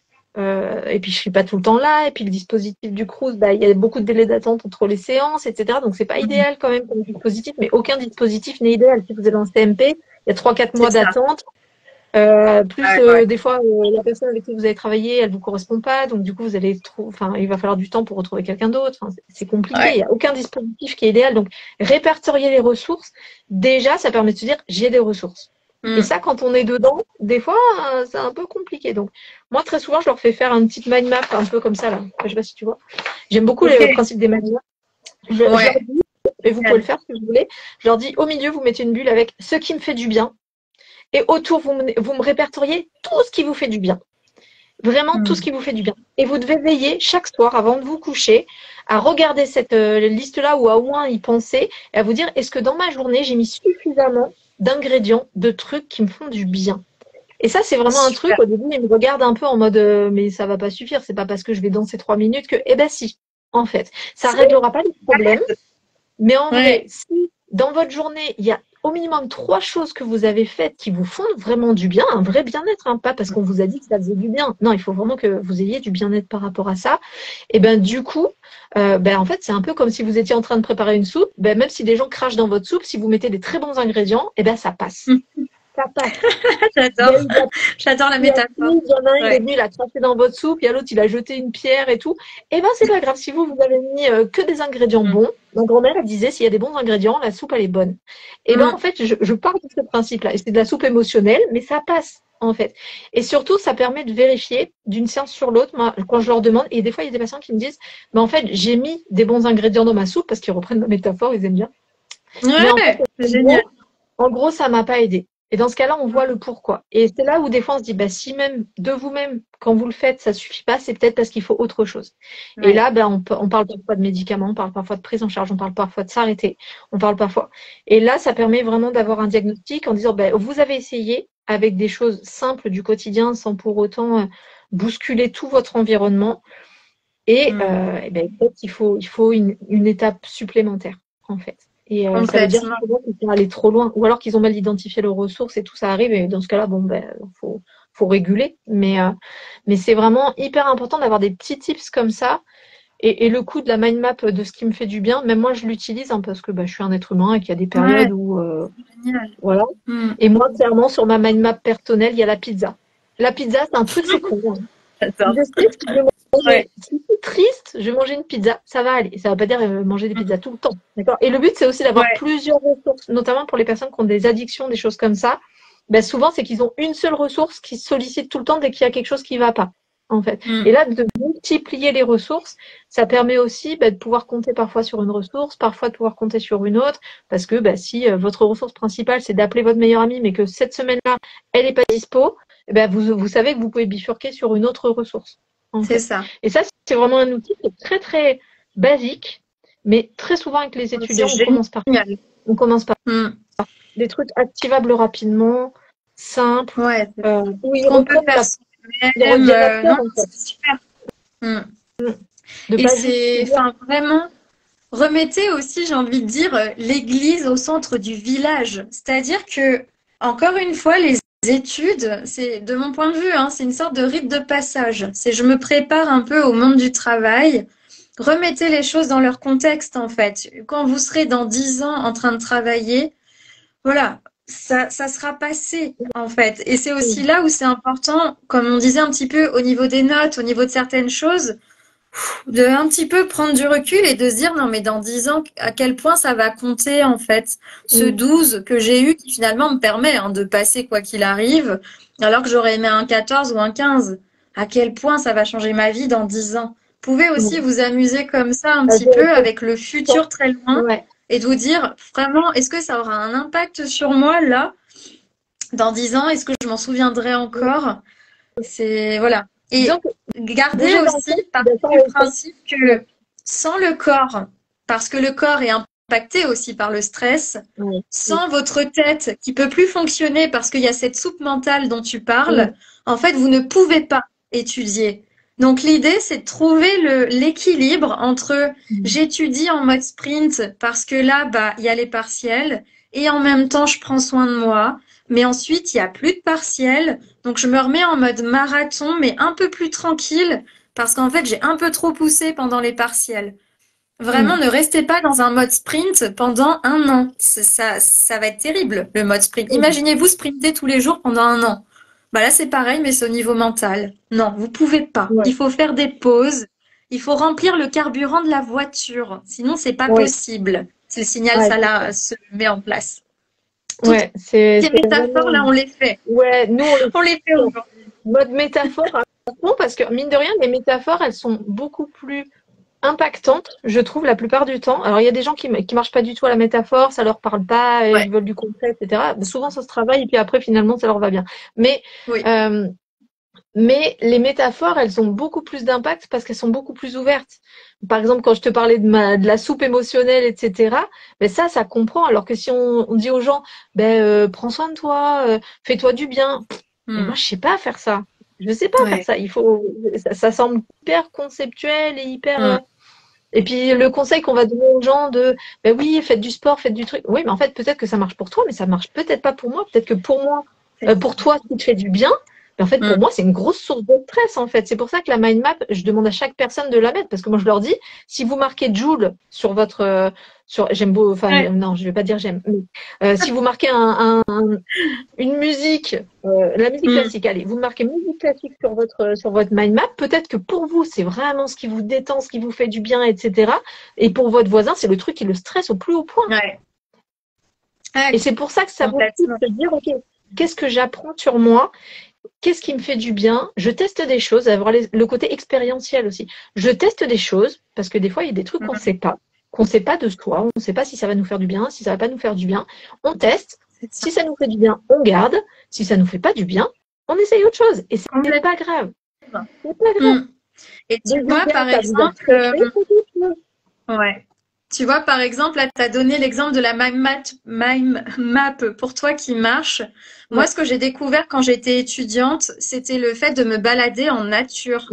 Et puis je suis pas tout le temps là, et puis le dispositif du Crous, bah, il y a beaucoup de délais d'attente entre les séances, etc. Donc c'est pas hmm, idéal quand même comme dispositif, mais aucun dispositif n'est idéal. Si vous êtes en CMP, il y a 3-4 mois c'est ça. d'attente. Plus Ouais, ouais. des fois la personne avec qui vous avez travaillé, elle vous correspond pas, donc du coup vous allez enfin il va falloir du temps pour retrouver quelqu'un d'autre. Enfin, c'est compliqué. Il Ouais. y a aucun dispositif qui est idéal. Donc répertorier les ressources, déjà ça permet de se dire j'ai des ressources. Et Hmm, ça, quand on est dedans, des fois, c'est un peu compliqué. Donc, moi, très souvent, je leur fais faire une petite mind map, un peu comme ça, là. Enfin, je sais pas si tu vois. J'aime beaucoup ok, le principe des mind maps. Je leur ouais. dis, et vous pouvez le faire si vous voulez, je leur dis, au milieu, vous mettez une bulle avec ce qui me fait du bien. Et autour, vous me répertoriez tout ce qui vous fait du bien. Vraiment tout ce Hmm, qui vous fait du bien. Et vous devez veiller chaque soir, avant de vous coucher, à regarder cette liste-là ou à au moins y penser et à vous dire, est-ce que dans ma journée, j'ai mis suffisamment d'ingrédients, de trucs qui me font du bien? Et ça, c'est vraiment un truc, super. au début, ils me regardent un peu en mode, mais ça va pas suffire, c'est pas parce que je vais danser 3 minutes que, eh ben si, en fait, ça Si, réglera pas les problèmes, mais en vrai, ouais. si dans votre journée, il y a au minimum 3 choses que vous avez faites qui vous font vraiment du bien, un vrai bien-être, hein, pas parce qu'on vous a dit que ça faisait du bien. Non, il faut vraiment que vous ayez du bien-être par rapport à ça. Et ben du coup, ben en fait, c'est un peu comme si vous étiez en train de préparer une soupe. Ben même si des gens crachent dans votre soupe, si vous mettez des très bons ingrédients, eh ben ça passe. Hmm, Ça passe. Il y j'adore, a eu de la j'adore la il y a métaphore. il y en a un, il est Ouais. venu, il a craché dans votre soupe, il y a l'autre, il a jeté une pierre et tout. Eh ben, c'est pas grave. Si vous avez mis que des ingrédients Hmm, bons, ma grand-mère, elle disait, s'il y a des bons ingrédients, la soupe, elle est bonne. Eh ben, en hmm, fait, je pars de ce principe-là. Et c'est de la soupe émotionnelle, mais ça passe, en fait. Et surtout, ça permet de vérifier d'une séance sur l'autre. Moi, quand je leur demande, et des fois, il y a des patients qui me disent, mais en fait, j'ai mis des bons ingrédients dans ma soupe parce qu'ils reprennent ma métaphore, ils aiment bien. Mais en fait, ouais, en génial. gros, ça m'a pas aidé. Et dans ce cas-là, on voit le pourquoi. Et c'est là où des fois on se dit, bah, si même de vous-même, quand vous le faites, ça suffit pas, c'est peut-être parce qu'il faut autre chose. Et Ouais. là, ben, on parle parfois de médicaments, on parle parfois de prise en charge, on parle parfois de s'arrêter, on parle parfois. Et là, ça permet vraiment d'avoir un diagnostic en disant, ben, vous avez essayé avec des choses simples du quotidien sans pour autant bousculer tout votre environnement. Hmm, Et ben, peut-être il faut une étape supplémentaire, en fait. Et ça veut dire complètement. souvent qu'ils sont allés trop loin, ou alors qu'ils ont mal identifié leurs ressources et tout ça arrive. Et dans ce cas-là, bon, ben, faut réguler. Mais c'est vraiment hyper important d'avoir des petits tips comme ça Et le coup de la mind map de ce qui me fait du bien, même moi je l'utilise hein, parce que je suis un être humain et qu'il y a des périodes où Génial. voilà. Et moi clairement sur ma mind map personnelle, il y a la pizza. La pizza, c'est un truc, c'est con. Hein. J'adore. Je sais que je vais manger, Ouais. si je suis triste, je vais manger une pizza, ça va aller. Ça va pas dire manger des pizzas tout le temps, d'accord? Et le but, c'est aussi d'avoir Ouais. plusieurs ressources, notamment pour les personnes qui ont des addictions, des choses comme ça. Souvent, c'est qu'ils ont une seule ressource qui sollicite tout le temps dès qu'il y a quelque chose qui va pas, en fait. Et là, de multiplier les ressources, ça permet aussi de pouvoir compter parfois sur une ressource, parfois de pouvoir compter sur une autre, parce que si votre ressource principale, c'est d'appeler votre meilleur ami, mais que cette semaine-là, elle n'est pas dispo, vous savez que vous pouvez bifurquer sur une autre ressource. En C'est fait. ça. Et ça, c'est vraiment un outil qui est très, très basique, mais très souvent avec les étudiants, C'est génial. on commence par des trucs activables rapidement, simples, Ouais. où ils Qu'on peut reprennent faire ils reviennent à terre, non, en fait. c'est super. De Et pas c'est, juste dire, vraiment, remettez aussi, j'ai envie de dire, l'église au centre du village. C'est-à-dire que, encore une fois, les études, c'est, de mon point de vue, hein, c'est une sorte de rite de passage. C'est je me prépare un peu au monde du travail. Remettez les choses dans leur contexte, en fait. Quand vous serez dans 10 ans en train de travailler, voilà, ça sera passé, en fait. Et c'est aussi là où c'est important, comme on disait un petit peu au niveau des notes, au niveau de certaines choses, de un petit peu prendre du recul et de se dire non mais dans 10 ans à quel point ça va compter en fait ce 12 que j'ai eu qui finalement me permet de passer quoi qu'il arrive alors que j'aurais aimé un 14 ou un 15, à quel point ça va changer ma vie dans 10 ans. Vous pouvez aussi vous amuser comme ça un petit peu avec le futur très loin et de vous dire vraiment est-ce que ça aura un impact sur moi là dans 10 ans, est-ce que je m'en souviendrai encore? C'est voilà. Et disons que gardez bouger dans le aussi temps, par le principe que sans le corps, parce que le corps est impacté aussi par le stress, sans votre tête qui peut plus fonctionner parce qu'il y a cette soupe mentale dont tu parles, en fait, vous ne pouvez pas étudier. Donc l'idée, c'est de trouver l'équilibre entre j'étudie en mode sprint parce que là, il y a les partiels et en même temps, je prends soin de moi. Mais ensuite, il y a plus de partiels. Donc, je me remets en mode marathon, mais un peu plus tranquille, parce qu'en fait, j'ai un peu trop poussé pendant les partiels. Vraiment, ne restez pas dans un mode sprint pendant un an. Ça va être terrible, le mode sprint. Imaginez-vous sprinter tous les jours pendant un an. Là, c'est pareil, mais c'est au niveau mental. Non, vous pouvez pas. Il faut faire des pauses. Il faut remplir le carburant de la voiture. Sinon, c'est pas possible. Si le signal, ça se met en place. Ces métaphores, là, on les fait. Ouais, nous, on les fait aujourd'hui. Mode métaphore, parce que mine de rien, les métaphores, elles sont beaucoup plus impactantes, je trouve, la plupart du temps. Alors, il y a des gens qui marchent pas du tout à la métaphore, ça leur parle pas, ils veulent du concret, etc. Souvent, ça se travaille et puis après, finalement, ça leur va bien. Mais les métaphores, elles ont beaucoup plus d'impact parce qu'elles sont beaucoup plus ouvertes. Par exemple, quand je te parlais de la soupe émotionnelle, etc., ça comprend. Alors que si on dit aux gens, prends soin de toi, fais-toi du bien. Mais moi, je sais pas faire ça. Je sais pas faire ça. Ça semble hyper conceptuel et hyper. Et puis le conseil qu'on va donner aux gens oui, faites du sport, faites du truc. Oui, mais en fait, peut-être que ça marche pour toi, mais ça marche peut-être pas pour moi. Peut-être que pour moi, pour toi, si tu fais du bien. En fait, pour moi, c'est une grosse source de stress, en fait. C'est pour ça que la mind map, je demande à chaque personne de la mettre, parce que moi, je leur dis, si vous marquez Joule sur votre, j'aime beau, non, je vais pas dire j'aime, mais si vous marquez une musique, la musique classique, allez, vous marquez musique classique sur votre mind map, peut-être que pour vous, c'est vraiment ce qui vous détend, ce qui vous fait du bien, etc. Et pour votre voisin, c'est le truc qui le stresse au plus haut point. Et c'est pour ça que ça vaut le coup de se dire, ok, qu'est-ce que j'apprends sur moi? Qu'est-ce qui me fait du bien? Je teste des choses, avoir le côté expérientiel aussi. Je teste des choses, parce que des fois, il y a des trucs qu'on ne sait pas de soi, on ne sait pas si ça va nous faire du bien, si ça va pas nous faire du bien. On teste. Si ça nous fait du bien, on garde. Si ça nous fait pas du bien, on essaye autre chose. Et c'est pas grave. C'est pas grave. Et tu vois, par exemple, tu vois, par exemple, là, tu as donné l'exemple de la mind map pour toi qui marche. Moi, ce que j'ai découvert quand j'étais étudiante, c'était le fait de me balader en nature.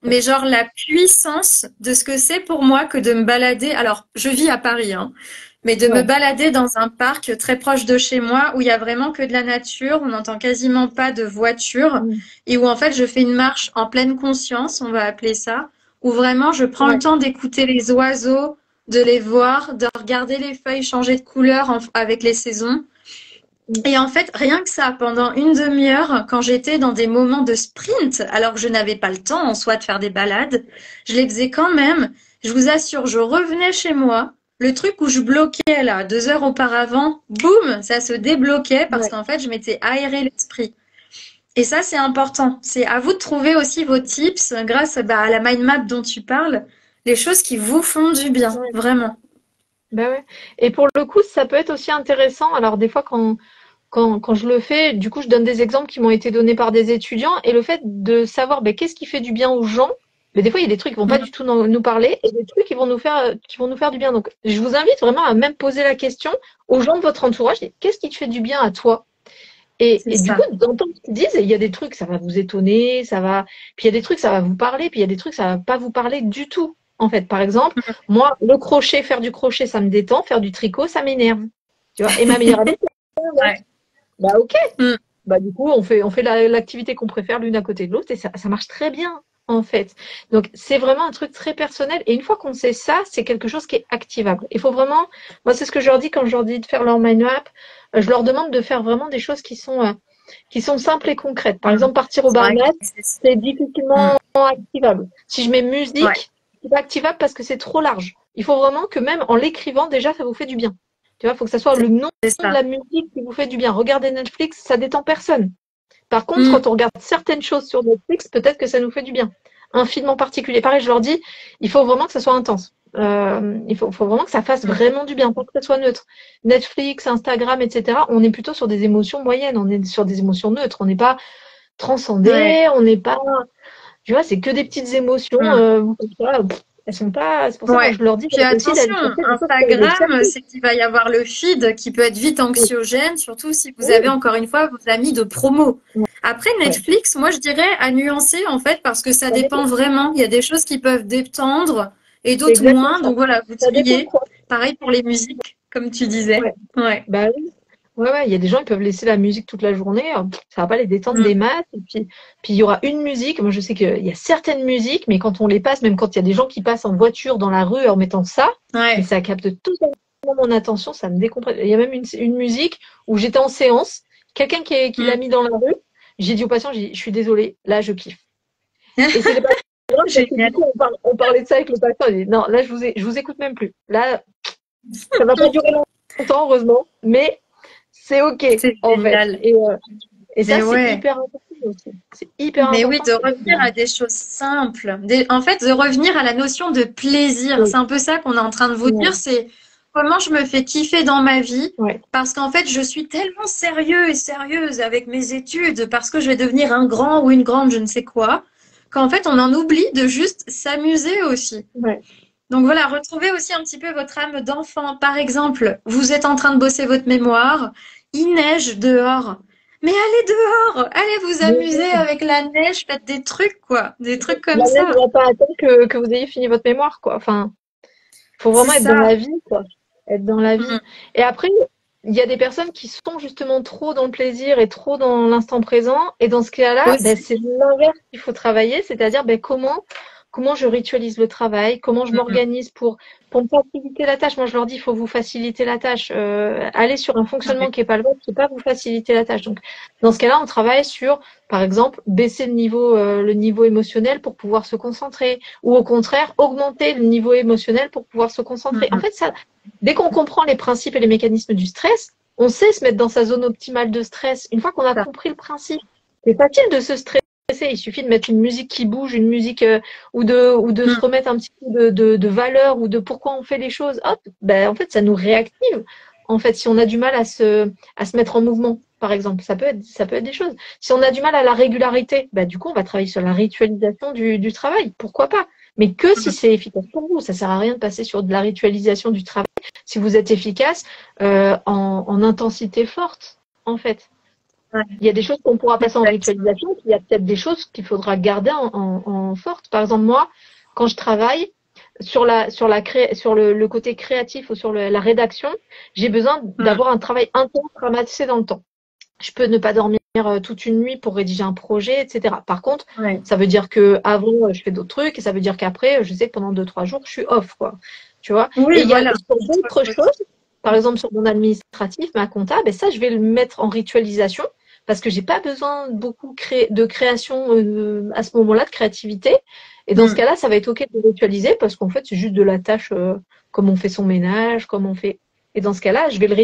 Mais genre la puissance de ce que c'est pour moi que de me balader. Alors, je vis à Paris, mais de me balader dans un parc très proche de chez moi où il y a vraiment que de la nature, on n'entend quasiment pas de voiture et où en fait je fais une marche en pleine conscience, on va appeler ça, où vraiment je prends le Ouais. temps d'écouter les oiseaux, de les voir, de regarder les feuilles changer de couleur avec les saisons. Mm. Et en fait, rien que ça, pendant une demi-heure, quand j'étais dans des moments de sprint, alors que je n'avais pas le temps en soi de faire des balades, je les faisais quand même. Je vous assure, je revenais chez moi. Le truc où je bloquais là, 2 heures auparavant, boum, ça se débloquait parce Ouais. qu'en fait, je m'étais aéré l'esprit. Et ça, c'est important. C'est à vous de trouver aussi vos tips grâce à la mind map dont tu parles, les choses qui vous font du bien, Ouais. vraiment. Bah ouais. Et pour le coup, ça peut être aussi intéressant. Alors, des fois, quand je le fais, du coup, je donne des exemples qui m'ont été donnés par des étudiants et le fait de savoir ben, qu'est-ce qui fait du bien aux gens. Mais des fois, il y a des trucs qui vont pas du tout nous parler et des trucs qui vont nous faire du bien. Donc, je vous invite vraiment à même poser la question aux gens de votre entourage. Qu'est-ce qui te fait du bien à toi? C'est Et du coup, ça. d'entendre ce qu'ils disent, il y a des trucs, ça va vous étonner, ça va, puis il y a des trucs, ça va vous parler, puis il y a des trucs, ça va pas vous parler du tout. En fait, par exemple, moi, le crochet, faire du crochet, ça me détend, faire du tricot, ça m'énerve. Tu vois, et ma meilleure amie, Ouais. bah ok. Mm. Bah du coup, on fait l'activité qu'on préfère l'une à côté de l'autre et ça marche très bien en fait. Donc c'est vraiment un truc très personnel et une fois qu'on sait ça, c'est quelque chose qui est activable. Il faut vraiment, moi c'est ce que je leur dis quand je leur dis de faire leur mind map, je leur demande de faire vraiment des choses qui sont simples et concrètes. Par Mm. exemple, partir au C'est vrai que Bahamas, c'est- c'est Mm. difficilement activable. Si je mets Ouais, musique, c'est pas activable parce que c'est trop large. Il faut vraiment que même en l'écrivant déjà, ça vous fait du bien. Tu vois, il faut que ça soit c'est le nom c'est de ça. la musique qui vous fait du bien. Regardez Netflix, ça détend personne. Par contre, Mm. quand on regarde certaines choses sur Netflix, peut-être que ça nous fait du bien. Un film en particulier. Pareil, je leur dis, il faut vraiment que ça soit intense. Faut vraiment que ça fasse Mm. vraiment du bien, pas que ça soit neutre. Netflix, Instagram, etc. On est plutôt sur des émotions moyennes, on est sur des émotions neutres. On n'est pas Ouais. transcendé, on n'est pas, tu vois, c'est que des petites émotions. Mm. Voilà, elles sont pas. C'est pour ça, moi, Ouais. je leur dis Puis aussi attention, d'aller chercher des choses qui peuvent les Instagram, chercher. c'est qu'il va y avoir le feed qui peut être vite Oui, anxiogène, surtout si vous avez oui, encore une fois vos amis de promo. ouais, Après ouais. Netflix, moi je dirais à nuancer en fait parce que ça Ça dépend. dépend vraiment. Il y a des choses qui peuvent détendre et C'est d'autres exactement moins. ça. Donc voilà, vous Ça dépend de triez. quoi. Pareil pour les musiques, comme tu disais. Ouais. Ouais. Bah oui. Ouais, ouais, il y a des gens qui peuvent laisser la musique toute la journée, ça va pas les détendre Mm. des masses. Et puis il y aura une musique. Moi, je sais qu'il y a certaines musiques, mais quand on les passe, même quand il y a des gens qui passent en voiture dans la rue en mettant ça, mais Ouais. ça capte totalement mon attention, ça me décompresse. Il y a même une musique où j'étais en séance, quelqu'un qui l'a Mm. mis dans la rue. J'ai dit au patient, je suis désolée, là, je kiffe. Et c'était pas grave parce que du Génial. coup, on parlait de ça avec le patient. Il dit, non, là, je vous écoute même plus. Là, ça va pas durer longtemps, heureusement, mais c'est OK, C'est en fait. génial. Et ça, Mais c'est ouais. hyper important aussi. C'est hyper Mais oui, important. de revenir à des choses simples. En fait, de revenir à la notion de plaisir. Oui, C'est un peu ça qu'on est en train de vous dire. ouais, C'est comment je me fais kiffer dans ma vie. ouais, Parce qu'en fait, je suis tellement sérieux et sérieuse avec mes études parce que je vais devenir un grand ou une grande, je ne sais quoi, qu'en fait, on en oublie de juste s'amuser aussi. ouais. Donc voilà, retrouvez aussi un petit peu votre âme d'enfant. Par exemple, vous êtes en train de bosser votre mémoire, il neige dehors. Mais allez dehors, allez vous Mais amuser oui, avec la neige, faites des trucs quoi, des trucs la comme neige ne ça. va pas attendre que vous ayez fini votre mémoire, quoi. Enfin, faut C'est vraiment être dans ça. la vie, quoi. Être dans la vie. Mm. Et après, il y a des personnes qui sont justement trop dans le plaisir et trop dans l'instant présent. Et dans ce cas-là, ben, Aussi. c'est l'inverse qu'il faut travailler, c'est-à-dire ben, comment je ritualise le travail, comment je Mm, m'organise pour me faciliter la tâche. Moi, je leur dis, il faut vous faciliter la tâche. Aller sur un mm. fonctionnement Ouais. qui n'est pas le vôtre, c'est pas vous faciliter la tâche. Donc, dans ce cas-là, on travaille sur, par exemple, baisser le niveau émotionnel pour pouvoir se concentrer, ou au contraire, augmenter le niveau émotionnel pour pouvoir se concentrer. En Mm, fait, ça, dès qu'on comprend les principes et les mécanismes du stress, on sait se mettre dans sa zone optimale de stress. Une fois qu'on a ça. compris le principe, c'est facile de se stresser. Il suffit de mettre une musique qui bouge, une musique ou de se Mm. remettre un petit peu de valeur ou de pourquoi on fait les choses. Hop, ben, en fait, ça nous réactive. En fait, si on a du mal à se mettre en mouvement, par exemple, ça peut être des choses. Si on a du mal à la régularité, ben, du coup, on va travailler sur la ritualisation du travail. Pourquoi pas? Mais que si Mm. c'est efficace pour vous. Ça sert à rien de passer sur de la ritualisation du travail si vous êtes efficace en intensité forte, en fait. Ouais. Il y a des choses qu'on pourra passer en Exactement. ritualisation, puis il y a peut-être des choses qu'il faudra garder en forte. Par exemple, moi, quand je travaille sur le côté créatif ou sur la rédaction, j'ai besoin Mm. d'avoir un travail intense ramassé dans le temps. Je peux ne pas dormir toute une nuit pour rédiger un projet, etc. Par contre, Ouais. ça veut dire que avant je fais d'autres trucs et ça veut dire qu'après, je sais que pendant 2-3 jours, je suis off, quoi. Tu vois? Et Oui, il y a voilà. sur d'autres choses, par exemple sur mon administratif, ma compta, ben ça, je vais le mettre en ritualisation parce que j'ai pas besoin de beaucoup de création à ce moment-là, de créativité. Et dans ce Mm. cas-là, ça va être OK de ritualiser parce qu'en fait, c'est juste de la tâche comme on fait son ménage, comme on fait. Et dans ce cas-là, je vais le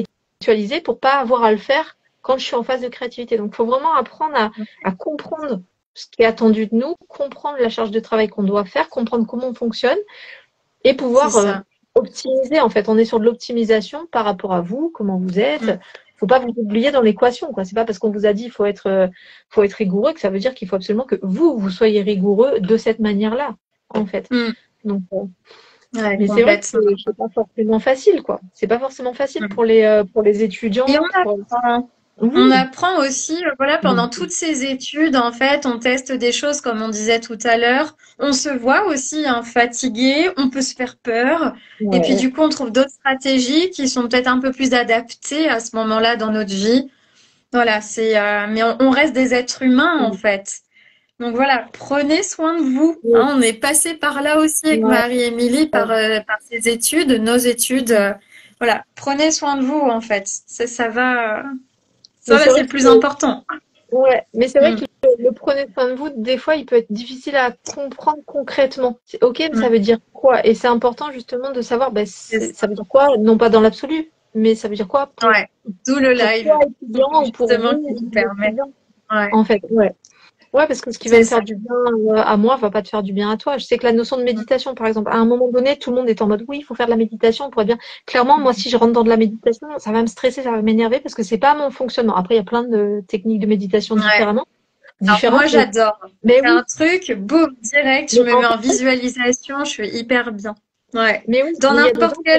ritualiser pour pas avoir à le faire quand je suis en phase de créativité. Donc, il faut vraiment apprendre à comprendre ce qui est attendu de nous, comprendre la charge de travail qu'on doit faire, comprendre comment on fonctionne et C'est pouvoir ça. optimiser. En fait, on est sur de l'optimisation par rapport à vous, comment vous êtes. Mm. Faut pas vous oublier dans l'équation, quoi. C'est pas parce qu'on vous a dit faut être rigoureux que ça veut dire qu'il faut absolument que vous soyez rigoureux de cette manière-là, en fait. Mm. Donc, Ouais, mais c'est vrai que complètement. c'est pas forcément facile, quoi. C'est pas forcément facile Mm. pour les Et étudiants. Oui. on apprend aussi, voilà, Donc, pendant toutes ces études, en fait, on teste des choses, comme on disait tout à l'heure. On se voit aussi hein, fatigué, on peut se faire peur. Et puis, ouais. du coup, on trouve d'autres stratégies qui sont peut-être un peu plus adaptées à ce moment-là dans notre vie. Voilà, mais on reste des êtres humains, en fait. Donc voilà, prenez soin de vous. Hein, on est passé par là aussi avec Ouais. Marie-Émilie, par ses études, nos études. Voilà, prenez soin de vous, en fait. Mais Ça, c'est là, c'est vrai le que plus important. mais c'est vrai Mm, que le prenez soin de vous, des fois, il peut être difficile à comprendre concrètement. C'est OK, mais ça mm. veut dire quoi? Et c'est important justement de savoir, ben, C'est ça. ça veut dire quoi? Non pas dans l'absolu, mais ça veut dire quoi Ouais. D'où le pour toi, live, étudiant, ou pour justement, vous, qui nous permet. étudiant, Ouais, en fait. Ouais. Ouais, parce que ce qui va c'est me ça. faire du bien à moi va pas te faire du bien à toi. Je sais que la notion de méditation, par exemple, à un moment donné, tout le monde est en mode oui, il faut faire de la méditation pour être bien. Clairement, moi, si je rentre dans de la méditation, ça va me stresser, ça va m'énerver parce que c'est pas mon fonctionnement. Après, il y a plein de techniques de méditation Ouais. Alors moi, différentes, j'adore. mais C'est oui, un truc, boum, direct, je mais me en mets en visualisation, je suis hyper bien. Ouais. Mais oui, Dans mais il y a des gens pour qui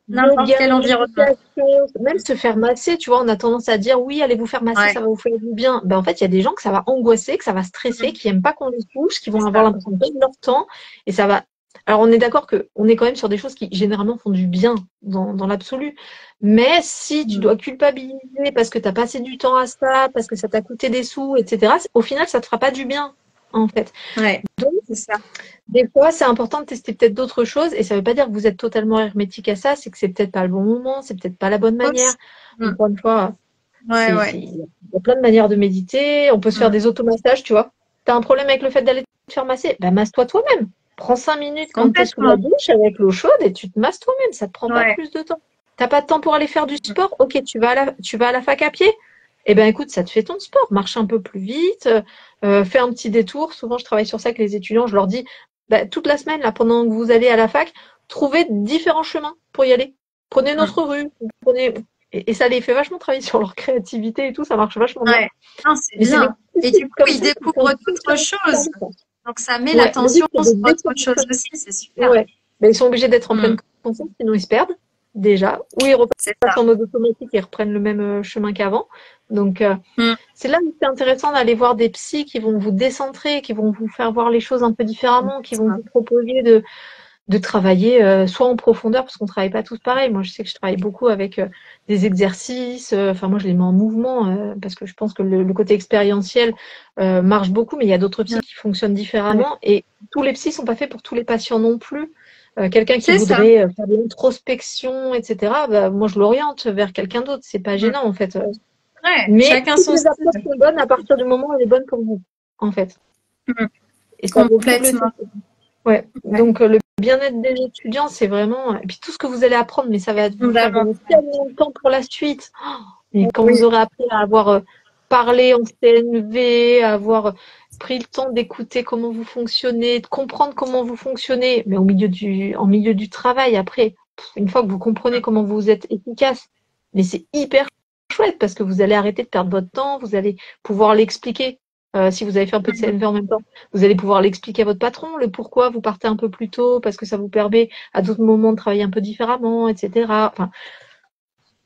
n'importe yoga, quel environnement. méditation, même se faire masser, tu vois, on a tendance à dire oui, allez vous faire masser, Ouais. ça va vous faire du bien. Ben, en fait, il y a des gens que ça va angoisser, que ça va stresser, Mm. qui aiment pas qu'on les touche, qui C'est vont avoir ça. l'impression de perdre leur temps, et ça va. Alors, on est d'accord que on est quand même sur des choses qui généralement font du bien dans l'absolu. Mais si tu Mm. dois culpabiliser parce que tu as passé du temps à ça, parce que ça t'a coûté des sous, etc., au final, ça te fera pas du bien, en fait. Ouais. Donc, C'est ça. des fois, c'est important de tester peut-être d'autres choses et ça veut pas dire que vous êtes totalement hermétique à ça, c'est que c'est peut-être pas le bon moment, c'est peut-être pas la bonne Aussi. manière. Mm. Encore une fois, Ouais, ouais. il y a plein de manières de méditer. On peut se faire Mm. des automassages, tu vois. T'as un problème avec le fait d'aller te faire masser? Ben, masse-toi toi-même. Prends 5 minutes quand t'es sous la Complètement. douche avec l'eau chaude et tu te masses toi-même. Ça te prend pas Ouais. plus de temps. T'as pas de temps pour aller faire du Mm. sport? Ok, tu vas à la fac à pied? Eh ben, écoute, ça te fait ton sport. Marche un peu plus vite, fais un petit détour. Souvent, je travaille sur ça avec les étudiants. Je leur dis, bah, toute la semaine, là, pendant que vous allez à la fac, trouvez différents chemins pour y aller. Prenez Mm. notre rue, prenez... Et ça les fait vachement travailler sur leur créativité et tout, ça marche vachement bien. Ouais. Non, c'est Mais c'est des bien. Et petits du trucs coup, comme ils ça qui sont découvrent super d'autres choses. intéressants. Donc, ça met Ouais, le but, l'attention c'est sur de autre chose décompressionner. aussi. C'est super. Ouais. Mais ils sont obligés d'être en pleine Mm. conscience, sinon ils se perdent, déjà. Ou ils C'est repassent ça. en mode automatique et reprennent le même chemin qu'avant. Donc, Mm. c'est là où c'est intéressant d'aller voir des psys qui vont vous décentrer, qui vont vous faire voir les choses un peu différemment, qui vont vous proposer de travailler soit en profondeur, parce qu'on travaille pas tous pareil. Moi, je sais que je travaille beaucoup avec des exercices. Enfin, moi, je les mets en mouvement parce que je pense que le côté expérientiel marche beaucoup, mais il y a d'autres psys qui fonctionnent Ouais. différemment. Et tous les psys sont pas faits pour tous les patients non plus. Quelqu'un qui C'est ça. voudrait faire de l'introspection, etc., bah, moi, je l'oriente vers quelqu'un d'autre. C'est pas Mm. gênant, en fait. Ouais. Mais Chacun toutes son les approches style. sont bonnes à partir du moment où elle est bonne pour vous, en fait. Mm. Et ça vaut le coup de le Complètement. tester. Ouais, Ouais. donc le bien-être des étudiants, c'est vraiment et puis tout ce que vous allez apprendre, mais ça va vous faire gagner Fondamental. tellement de temps pour la suite. Et quand vous Oui. aurez appris à avoir parlé en CNV, à avoir pris le temps d'écouter comment vous fonctionnez, de comprendre comment vous fonctionnez, mais en milieu du travail après, une fois que vous comprenez Mm. comment vous êtes efficace, mais c'est hyper chouette parce que vous allez arrêter de perdre votre temps, vous allez pouvoir l'expliquer. Si vous avez fait un peu de Mm. CNV en même temps, vous allez pouvoir l'expliquer à votre patron, le pourquoi vous partez un peu plus tôt, parce que ça vous permet à d'autres moments de travailler un peu différemment, etc. Enfin,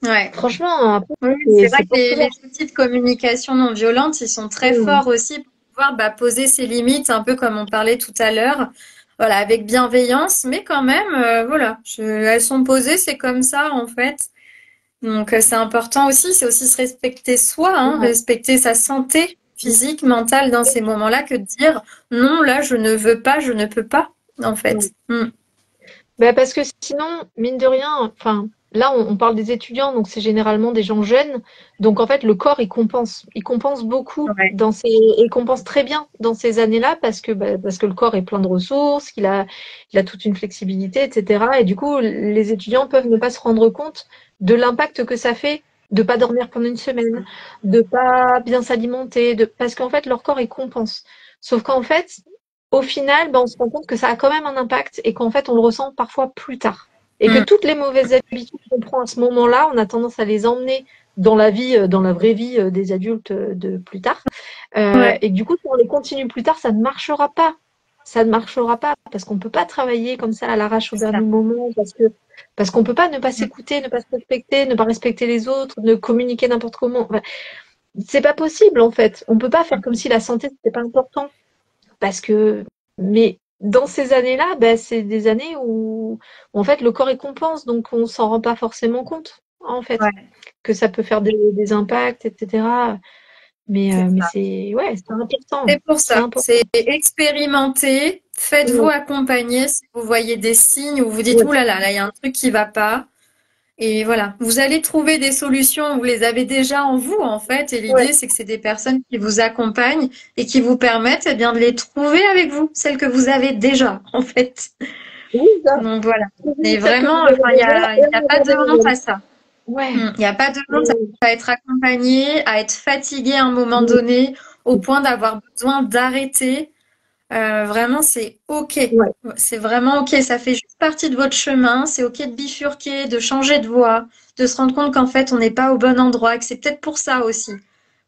Ouais. franchement, après, Oui, c'est vrai c'est que pas les ouvert. outils de communication non violente, ils sont très Mm. forts aussi pour pouvoir poser ses limites, un peu comme on parlait tout à l'heure. Voilà, avec bienveillance, mais quand même, voilà, elles sont posées, c'est comme ça en fait. Donc, c'est important aussi, c'est aussi se respecter soi, hein, Ouais. respecter sa santé physique, mentale dans ces moments-là que de dire non, là, je ne veux pas, je ne peux pas, en Ouais. fait. Mm. Bah, parce que sinon, mine de rien, enfin, là, on parle des étudiants, donc c'est généralement des gens jeunes. Donc, en fait, le corps, il compense. Il compense beaucoup Ouais. et il compense très bien dans ces années-là parce que le corps est plein de ressources, il a toute une flexibilité, etc. Et du coup, les étudiants peuvent ne pas se rendre compte de l'impact que ça fait de pas dormir pendant une semaine, de pas bien s'alimenter, parce qu'en fait, leur corps, il compense. Sauf qu'en fait, au final, ben, on se rend compte que ça a quand même un impact et qu'en fait, on le ressent parfois plus tard. Et que Mm. toutes les mauvaises habitudes qu'on prend à ce moment-là, on a tendance à les emmener dans la vie, dans la vraie vie des adultes de plus tard. Ouais. Et que du coup, si on les continue plus tard, ça ne marchera pas. Ça ne marchera pas parce qu'on ne peut pas travailler comme ça à l'arrache au C'est ça. dernier moment, parce qu'on ne peut pas ne pas Mm. s'écouter, ne pas se respecter, ne pas respecter les autres, ne communiquer n'importe comment. Enfin, c'est pas possible en fait. On ne peut pas faire comme si la santé c'était pas important. Parce que, mais dans ces années-là, ben, c'est des années où, en fait, le corps il compense, donc on s'en rend pas forcément compte, en fait, Ouais, que ça peut faire des impacts, etc. c'est Mais ça. c'est, ouais, c'est important. C'est pour C'est ça. C'est important. expérimenter, faites-vous Ouais, accompagner si vous voyez des signes où vous dites, ouais, ouh là, il y a un truc qui va pas. Et voilà, vous allez trouver des solutions, vous les avez déjà en vous en fait, et ouais. l'idée c'est que c'est des personnes qui vous accompagnent et qui vous permettent eh bien de les trouver avec vous, celles que vous avez déjà en fait. Oui, ça. Donc voilà. Et Celle que vraiment, vous avez enfin, déjà il et y a on n'a pas de jamais honte nouvelle. à ça. Ouais. Il n'y a pas de honte Ouais. à être accompagné, à être fatigué à un moment Ouais. donné, au point d'avoir besoin d'arrêter. Vraiment, c'est OK. Ouais. C'est vraiment OK. Ça fait juste partie de votre chemin. C'est OK de bifurquer, de changer de voie, de se rendre compte qu'en fait, on n'est pas au bon endroit, que c'est peut-être pour ça aussi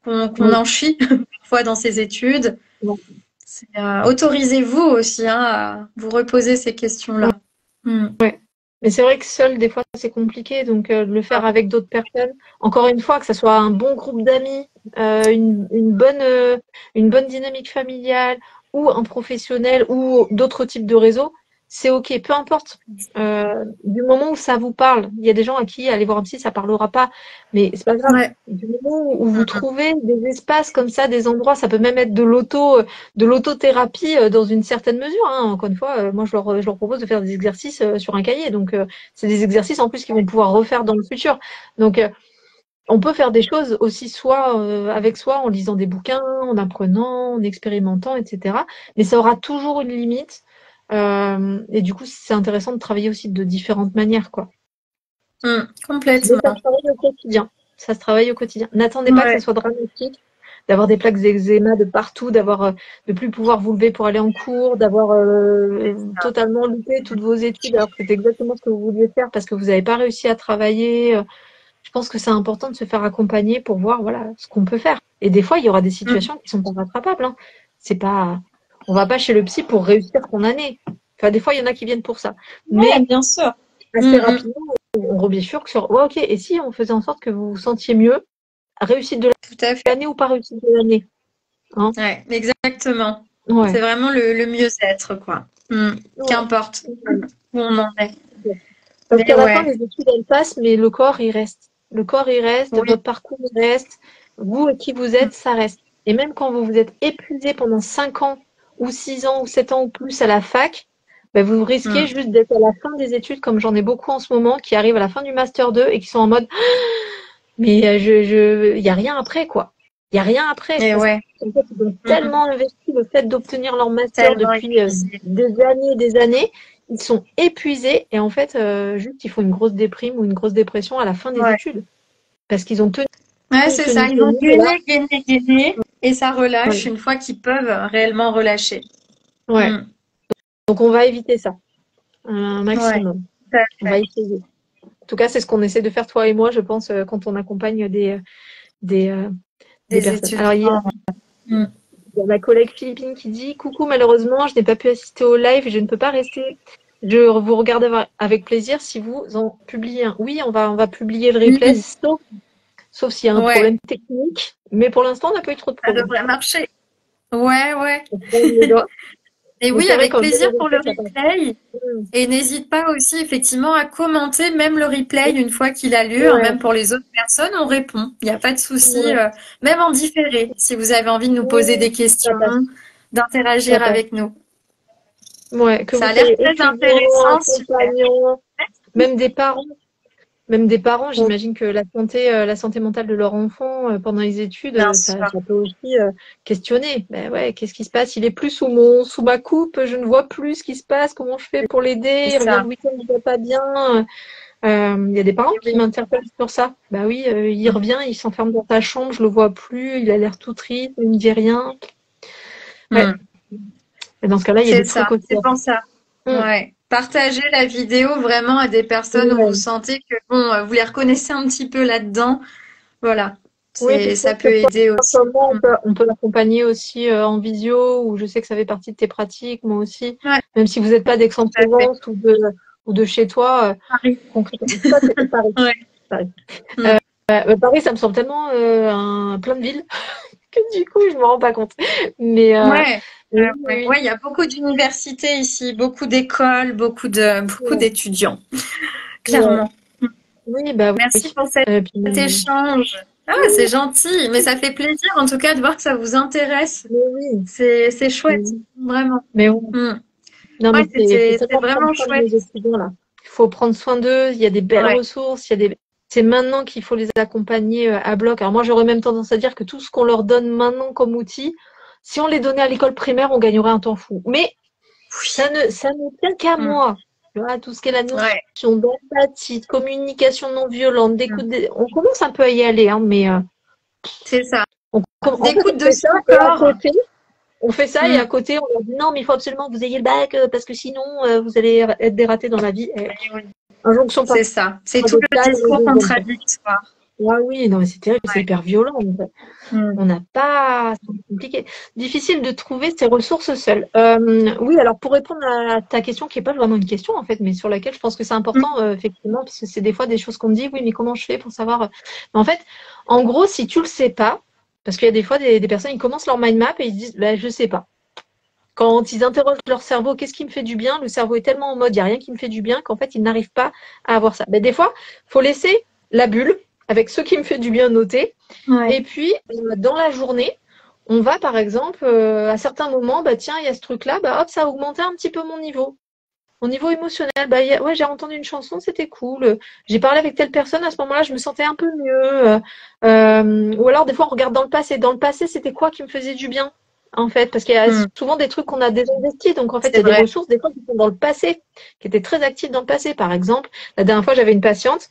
qu'on Ouais. en chie parfois dans ces études. Ouais. Autorisez-vous aussi hein, à vous reposer ces questions-là. Mm. Mais c'est vrai que seul, des fois, c'est compliqué. Donc, de le faire Ah, avec d'autres personnes. Encore une fois, que ça soit un bon groupe d'amis, une bonne dynamique familiale, ou un professionnel, ou d'autres types de réseaux, c'est OK. Peu importe. Du moment où ça vous parle, il y a des gens à qui aller voir un psy, ça parlera pas. Mais c'est pas grave. ouais. Du moment où vous Mm, trouvez des espaces comme ça, des endroits, ça peut même être de l'autothérapie dans une certaine mesure, hein. Encore une fois, moi je leur propose de faire des exercices sur un cahier. Donc c'est des exercices en plus qu'ils vont pouvoir refaire dans le futur. Donc on peut faire des choses aussi soit avec soi en lisant des bouquins, en apprenant, en expérimentant, etc. Mais ça aura toujours une limite. Et du coup, c'est intéressant de travailler aussi de différentes manières, quoi. Mais ça se complètement. travaille au quotidien. Ça se travaille au quotidien. N'attendez pas que ça Ouais. soit dramatique, d'avoir des plaques d'eczéma de partout, de plus pouvoir vous lever pour aller en cours, d'avoir totalement loupé toutes vos études alors que c'était exactement ce que vous vouliez faire parce que vous n'avez pas réussi à travailler. Je pense que c'est important de se faire accompagner pour voir voilà ce qu'on peut faire. Et des fois, il y aura des Mm. situations qui sont pas rattrapables, hein. C'est pas, on va pas chez le psy pour réussir son année. Enfin, des fois, il y en a qui viennent pour ça. Ouais, Mais bien sûr. assez Mm, mm. rapidement, on rebifurque sur ouais, ok, et si on faisait en sorte que vous vous sentiez mieux, réussite de Tout à fait. l'année ou pas réussite de l'année, hein? Ouais, exactement. C'est Ouais, vraiment le mieux-être, quoi. ouais. Qu'importe où on en est. Parce Mais qu'à la fin, ouais, les études, elles passent, mais le corps, il reste. Le corps, il reste, oui. votre parcours, il reste. Vous et qui vous êtes, ça reste. Et même quand vous vous êtes épuisé pendant 5 ans, ou 6 ans, ou 7 ans ou plus à la fac, ben vous risquez Mm. juste d'être à la fin des études, comme j'en ai beaucoup en ce moment, qui arrivent à la fin du Master 2 et qui sont en mode mais il y a rien après, quoi. Il y a rien après Et parce ouais, qu'en fait, ils ont mm. tellement investi le fait d'obtenir leur master Tellement depuis épuisé. des années et des années. Ils sont épuisés et en fait, juste, ils font une grosse déprime ou une grosse dépression à la fin des Ouais. études parce qu'ils ont tenu, Ouais, c'est ça. tenu, Ils ont tenu et là, gainé, et ça relâche ouais, une fois qu'ils peuvent réellement relâcher. ouais. Mm. Donc, on va éviter ça un Ouais, maximum. tout à On va fait. essayer. En tout cas, c'est ce qu'on essaie de faire, toi et moi, je pense, quand on accompagne des, euh, des Des personnes. Alors, étudiants. Mm. il y a ma collègue Philippine qui dit coucou, malheureusement, je n'ai pas pu assister au live et je ne peux pas rester. Je vous regarde avec plaisir si vous en publiez un. Oui, on va publier le replay, Oui, sauf s'il y a un ouais, problème technique. Mais pour l'instant, on n'a pas eu trop de ça problèmes. devrait marcher. Ouais, ouais. On croise les doigts. Et Mais oui, c'est vrai, avec quand je plaisir les pour le refais, ça passe. replay. Et n'hésite pas aussi effectivement à commenter même le replay une fois qu'il a lieu, hein, Ouais, même pour les autres personnes, on répond. Il n'y a pas de souci, ouais, même en différé, si vous avez envie de nous poser ouais, des ça questions, passe, ça d'interagir passe. avec nous. Ouais, que Ça vous a l'air soyez très étudiant, intéressant, super. accompagnant, même des parents. Même des parents, Bon, j'imagine que la santé mentale de leur enfant pendant les études, bien ça sûr, peut aussi questionner. Ben ouais, qu'est-ce qui se passe? Il est plus sous ma coupe, je ne vois plus ce qui se passe, comment je fais pour l'aider? c'est Il revient ça. le week-end, il va pas bien. Il y a des parents Et qui oui. m'interpellent sur ça. Bah oui, il revient, il s'enferme dans sa chambre, je le vois plus, il a l'air tout triste, il me dit rien. Ouais, Mm. et dans ce cas-là, il y a C'est des ça, trucs aussi c'est à pour ça. faire. Ouais. Partagez la vidéo vraiment à des personnes où vous Ouais. sentez que bon, vous les reconnaissez un petit peu là-dedans. Voilà. Oui, puis je Ça pense que peut aider aussi. comment Mm. on peut l'accompagner aussi en visio, ou je sais que ça fait partie de tes pratiques, moi aussi. Ouais, Même si vous n'êtes pas tout à fait. d'Aix-en-Provence ou de chez toi, Paris. concrètement. Ça, c'est Paris. Ouais. Paris. Mm. Paris, ça me semble tellement plein de villes que du coup, je me rends pas compte. Mais, Ouais. mais oui, Ouais, oui, ouais, il y a beaucoup d'universités ici, beaucoup d'écoles, beaucoup oui. d'étudiants, Ouais. clairement. Oui, bah Merci oui. pour Puis, cet échange. Ah, c'est oui, gentil, mais ça fait plaisir en tout cas de voir que ça vous intéresse. mais oui. C'est Mais chouette, oui. vraiment. Mais oui. Mm. Non, mais Ouais, faut c'est tellement prendre vraiment soin de chouette. nos étudiants là. Il faut prendre soin d'eux. Il y a des belles Ouais, ressources. C'est maintenant qu'il faut les accompagner à bloc. Alors moi, j'aurais même tendance à dire que tout ce qu'on leur donne maintenant comme outil, si on les donnait à l'école primaire, on gagnerait un temps fou. Mais oui. ça ne tient qu'à Mm. moi. Tu vois, tout ce qui est la Ouais. notion d'empathie, de communication non violente, Mm. d'écoute, on commence un peu à y aller, hein, mais C'est ça. en fait, D'écoute on de fait ça son et à corps. côté, on fait ça et à Mm. côté, on leur dit non, mais il faut absolument que vous ayez le bac parce que sinon, vous allez être dératé dans la vie. Eh oui, Injonction c'est ça. C'est tout paradoxale, le les discours deux hommes, quoi. contradictoire. Ah oui, non, mais c'est terrible, c'est Ouais. hyper violent, en fait. Mm. On n'a pas, c'est compliqué. Difficile de trouver ses ressources seules. Oui, alors pour répondre à ta question, qui n'est pas vraiment une question en fait, mais sur laquelle je pense que c'est important, Mm. effectivement, parce que c'est des fois des choses qu'on me dit, oui, mais comment je fais pour savoir? Mais en fait, en gros, si tu le sais pas, parce qu'il y a des fois des personnes, ils commencent leur mind map et ils se disent, bah, je sais pas. Quand ils interrogent leur cerveau, qu'est-ce qui me fait du bien? Le cerveau est tellement en mode, il n'y a rien qui me fait du bien qu'en fait, ils n'arrivent pas à avoir ça. Mais des fois, faut laisser la bulle avec ce qui me fait du bien noté. Ouais. Et puis, dans la journée, on va par exemple, à certains moments, bah tiens, il y a ce truc-là, bah hop, ça a augmenté un petit peu mon niveau. Mon niveau émotionnel, bah ouais, j'ai entendu une chanson, c'était cool. J'ai parlé avec telle personne, à ce moment-là, je me sentais un peu mieux. Ou alors, des fois, on regarde dans le passé. Dans le passé, c'était quoi qui me faisait du bien, en fait? Parce qu'il y a Mm. souvent des trucs qu'on a désinvestis. Donc, en fait, il y C'est a des vrai. ressources, des fois, qui sont dans le passé, qui étaient très actives dans le passé. Par exemple, la dernière fois, j'avais une patiente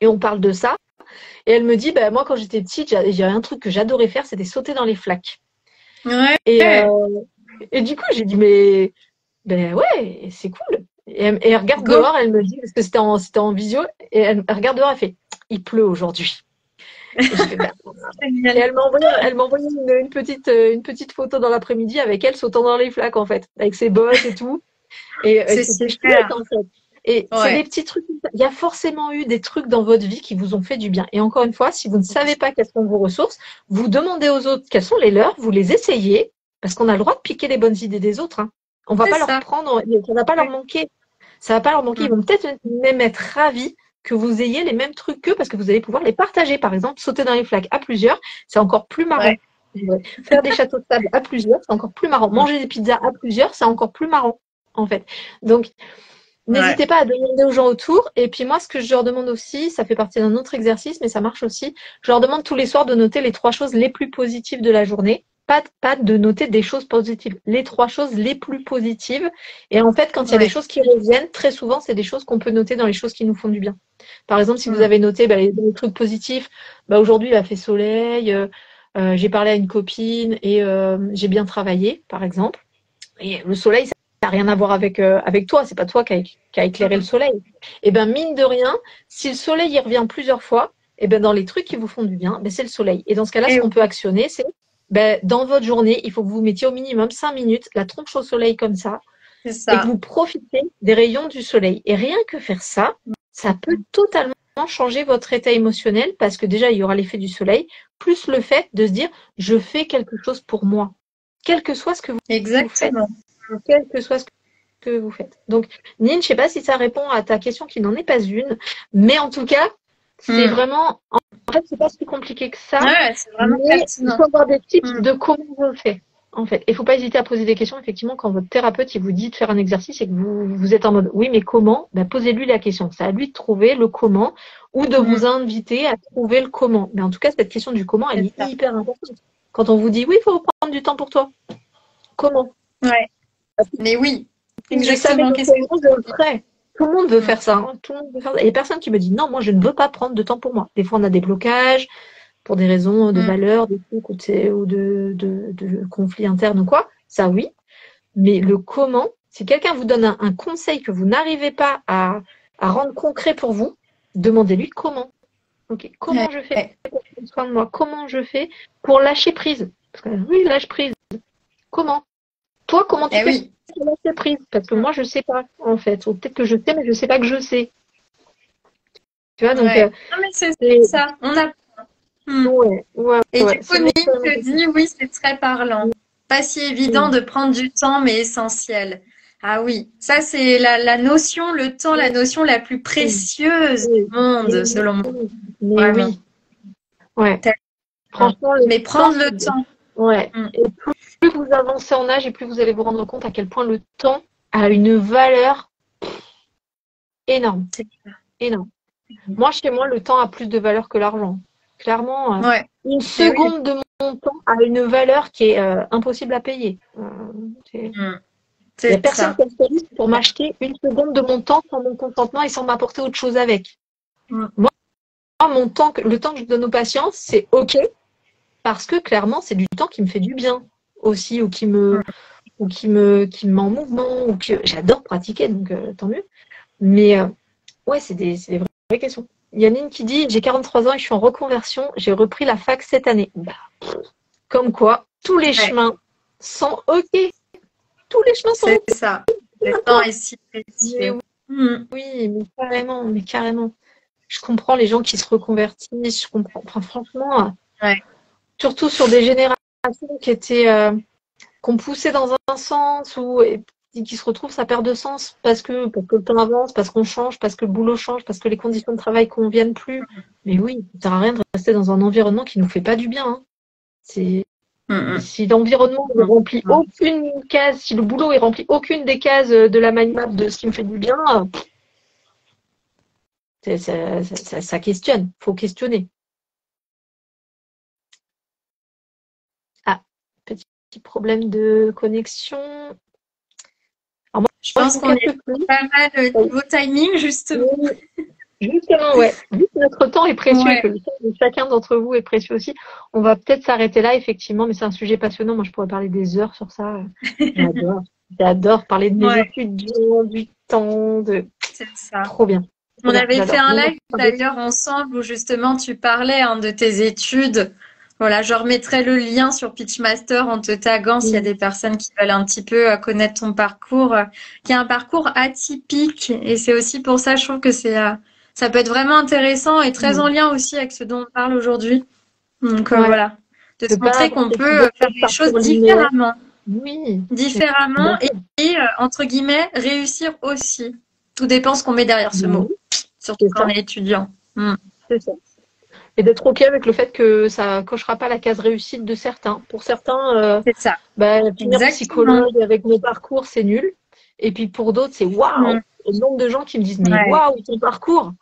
et on parle de ça. Et elle me dit, bah, moi, quand j'étais petite, j'avais un truc que j'adorais faire, c'était sauter dans les flaques. Ouais. Et, et du coup, j'ai dit, mais ben ouais, c'est cool. Et elle regarde Go. dehors, elle me dit, parce que c'était en visio, et elle regarde dehors, elle fait, il pleut aujourd'hui. Et j'ai fait, ben, et Génial. elle m'a envoyé une petite photo dans l'après-midi avec elle sautant dans les flaques, en fait, avec ses bottes et tout. Et C'est c'était chouette, super. en fait. Et c'est des Ouais. petits trucs. Il y a forcément eu des trucs dans votre vie qui vous ont fait du bien. Et encore une fois, si vous ne savez pas quelles sont vos ressources, vous demandez aux autres quelles sont les leurs, vous les essayez, parce qu'on a le droit de piquer les bonnes idées des autres, hein. On va C'est pas leur ça. prendre, ça va pas leur Ouais. manquer. Ça va pas leur manquer. Ils Mm. vont peut-être même être ravis que vous ayez les mêmes trucs qu'eux parce que vous allez pouvoir les partager. Par exemple, sauter dans les flaques à plusieurs, c'est encore plus marrant. Ouais. Faire des châteaux de sable à plusieurs, c'est encore plus marrant. Mm. Manger des pizzas à plusieurs, c'est encore plus marrant, en fait. Donc, Ouais. n'hésitez pas à demander aux gens autour. Et puis moi, ce que je leur demande aussi, ça fait partie d'un autre exercice, mais ça marche aussi. Je leur demande tous les soirs de noter les 3 choses les plus positives de la journée. Pas de noter des choses positives, les 3 choses les plus positives. Et en fait, quand il y a des Ouais. choses qui reviennent, très souvent, c'est des choses qu'on peut noter dans les choses qui nous font du bien. Par exemple, si vous Mm. avez noté les trucs positifs, bah, aujourd'hui, il a fait soleil, j'ai parlé à une copine et j'ai bien travaillé, par exemple. Et le soleil, ça n'a rien à voir avec toi. C'est pas toi qui a éclairé le Mm. soleil. Et ben mine de rien, si le soleil y revient plusieurs fois, et ben dans les trucs qui vous font du bien, ben c'est le soleil. Et dans ce cas-là, ce Et qu'on peut actionner, c'est ben, dans votre journée, il faut que vous mettiez au minimum 5 minutes la tronche au soleil comme ça c'est et que ça. vous profitez des rayons du soleil. Et rien que faire ça, ça peut totalement changer votre état émotionnel parce que déjà, il y aura l'effet du soleil, plus le fait de se dire, je fais quelque chose pour moi. Quel que soit ce que vous faites. Exactement. quel que soit ce que vous faites. Donc, Nine, je ne sais pas si ça répond à ta question qui n'en est pas une, mais en tout cas, c'est vraiment, en fait, c'est pas si compliqué que ça, Ouais, c'est vraiment mais il pertinent. faut avoir des tips de comment on le fait. En fait, il ne faut pas hésiter à poser des questions. Effectivement, quand votre thérapeute il vous dit de faire un exercice et que vous êtes en mode oui, mais comment? Ben, posez-lui la question. C'est à lui de trouver le comment ou de vous inviter à trouver le comment. Mais en tout cas, cette question du comment, elle est hyper importante. Quand on vous dit oui, il faut prendre du temps pour toi. Comment? Ouais. Mais oui, exactement. Qu'est-ce que je le ferais? Tout le monde veut faire ça. Hein. Tout le monde veut faire ça. Il n'y a personne qui me dit non, moi je ne veux pas prendre de temps pour moi. Des fois, on a des blocages pour des raisons de valeur, de trucs ou de conflits internes ou quoi. Ça, oui. Mais le comment, si quelqu'un vous donne un conseil que vous n'arrivez pas à rendre concret pour vous, demandez-lui comment. Ok, comment je fais pour prendre soin de moi? Comment je fais pour lâcher prise? Parce que oui, lâche prise. Comment? Toi, comment tu fais pour lâcher prise? Parce que moi, je sais pas, en fait. Ou peut-être que je sais, mais je sais pas que je sais. Tu vois, donc. Non, mais c'est ça. On a. Et du coup, Nine te dit, oui, c'est très parlant. Pas si évident de prendre du temps, mais essentiel. Ah oui, ça c'est la notion, le temps, la notion la plus précieuse du monde, selon moi. Mais oui. Ouais. Franchement, mais prendre le temps. Ouais. Et plus vous avancez en âge et plus vous allez vous rendre compte à quel point le temps a une valeur énorme. Énorme. Moi, chez moi, le temps a plus de valeur que l'argent. Clairement, une seconde de mon temps a une valeur qui est impossible à payer. Il n'y a personne qui est disponible pour m'acheter une seconde de mon temps sans mon consentement et sans m'apporter autre chose avec. Moi, mon temps, le temps que je donne aux patients, c'est OK, parce que clairement, c'est du temps qui me fait du bien aussi, ou qui me met en mouvement, ou que j'adore pratiquer, donc tant mieux. Mais ouais, c'est des vraies questions. Yannine qui dit, j'ai 43 ans et je suis en reconversion, j'ai repris la fac cette année. Bah, comme quoi, tous les chemins sont OK. Tous les chemins sont OK. C'est ça. Le temps est si précieux. Oui, mais carrément. Je comprends les gens qui se reconvertissent, je comprends. Enfin, franchement, surtout sur des générations qui étaient, qu'on poussait dans un sens ou qui se retrouvent, ça perd de sens parce que le temps avance, parce qu'on change, parce que le boulot change, parce que les conditions de travail conviennent plus. Mais oui, ça sert à rien de rester dans un environnement qui nous fait pas du bien. Hein. Si l'environnement ne remplit aucune case, si le boulot ne remplit aucune des cases de la mind map de ce qui me fait du bien, ça questionne. Faut questionner. Ah, petit problème de connexion. Alors moi, je pense qu'on est pas mal niveau timing, justement. Justement, ouais. Vu que notre temps est précieux et que le temps de chacun d'entre vous est précieux aussi, on va peut-être s'arrêter là, effectivement, mais c'est un sujet passionnant. Moi, je pourrais parler des heures sur ça. J'adore parler de mes étudiants, du temps, C'est ça. Trop bien. On avait fait un live d'ailleurs ensemble où justement tu parlais de tes études. Voilà, je remettrai le lien sur Pitchmaster en te taguant s'il y a des personnes qui veulent un petit peu connaître ton parcours, qui est un parcours atypique. Et c'est aussi pour ça, je trouve que ça peut être vraiment intéressant et très en lien aussi avec ce dont on parle aujourd'hui. Donc voilà, de se montrer qu'on peut faire les choses différemment. Oui. Différemment et entre guillemets, réussir aussi. Tout dépend ce qu'on met derrière ce mot, surtout quand on est étudiant. C'est ça. Et d'être OK avec le fait que ça cochera pas la case réussite de certains. Pour certains, c'est ça. Finir psychologue avec nos parcours, c'est nul. Et puis pour d'autres, c'est waouh. Le nombre de gens qui me disent mais waouh, ton parcours.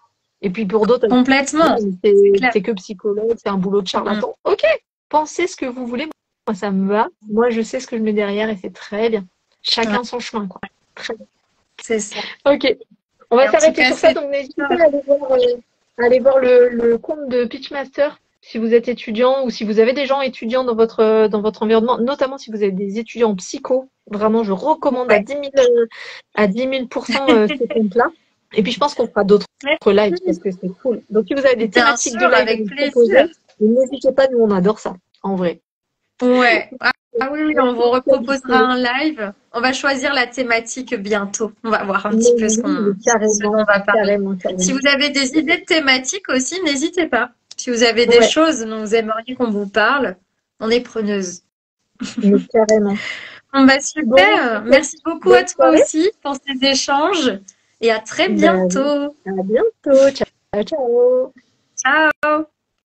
Et puis pour d'autres, complètement. C'est que psychologue, c'est un boulot de charlatan. OK, pensez ce que vous voulez. Moi, ça me va. Moi, je sais ce que je mets derrière et c'est très bien. Chacun son chemin, quoi. Très bien. C'est ça. OK. On va s'arrêter sur ça. Donc, n'hésitez pas à aller voir le compte de Pitchmaster si vous êtes étudiant ou si vous avez des gens étudiants dans votre environnement, notamment si vous avez des étudiants en psycho. Vraiment, je recommande à 10 000 ce compte-là. Et puis, je pense qu'on fera d'autres lives parce que c'est cool. Donc, si vous avez des thématiques de live avec plaisir, n'hésitez pas, nous, on adore ça, en vrai. Ouais. Ah oui, on vous reproposera un live. On va choisir la thématique bientôt. On va voir un petit peu ce dont on va parler. Carrément. Si vous avez des idées de thématiques aussi, n'hésitez pas. Si vous avez des choses dont vous aimeriez qu'on vous parle, on est preneuse. Mais carrément. Bah Bon, super. Merci beaucoup à bonne toi soirée. aussi pour ces échanges et à très Ben oui, bientôt. à bientôt. Ciao, ciao. Ciao.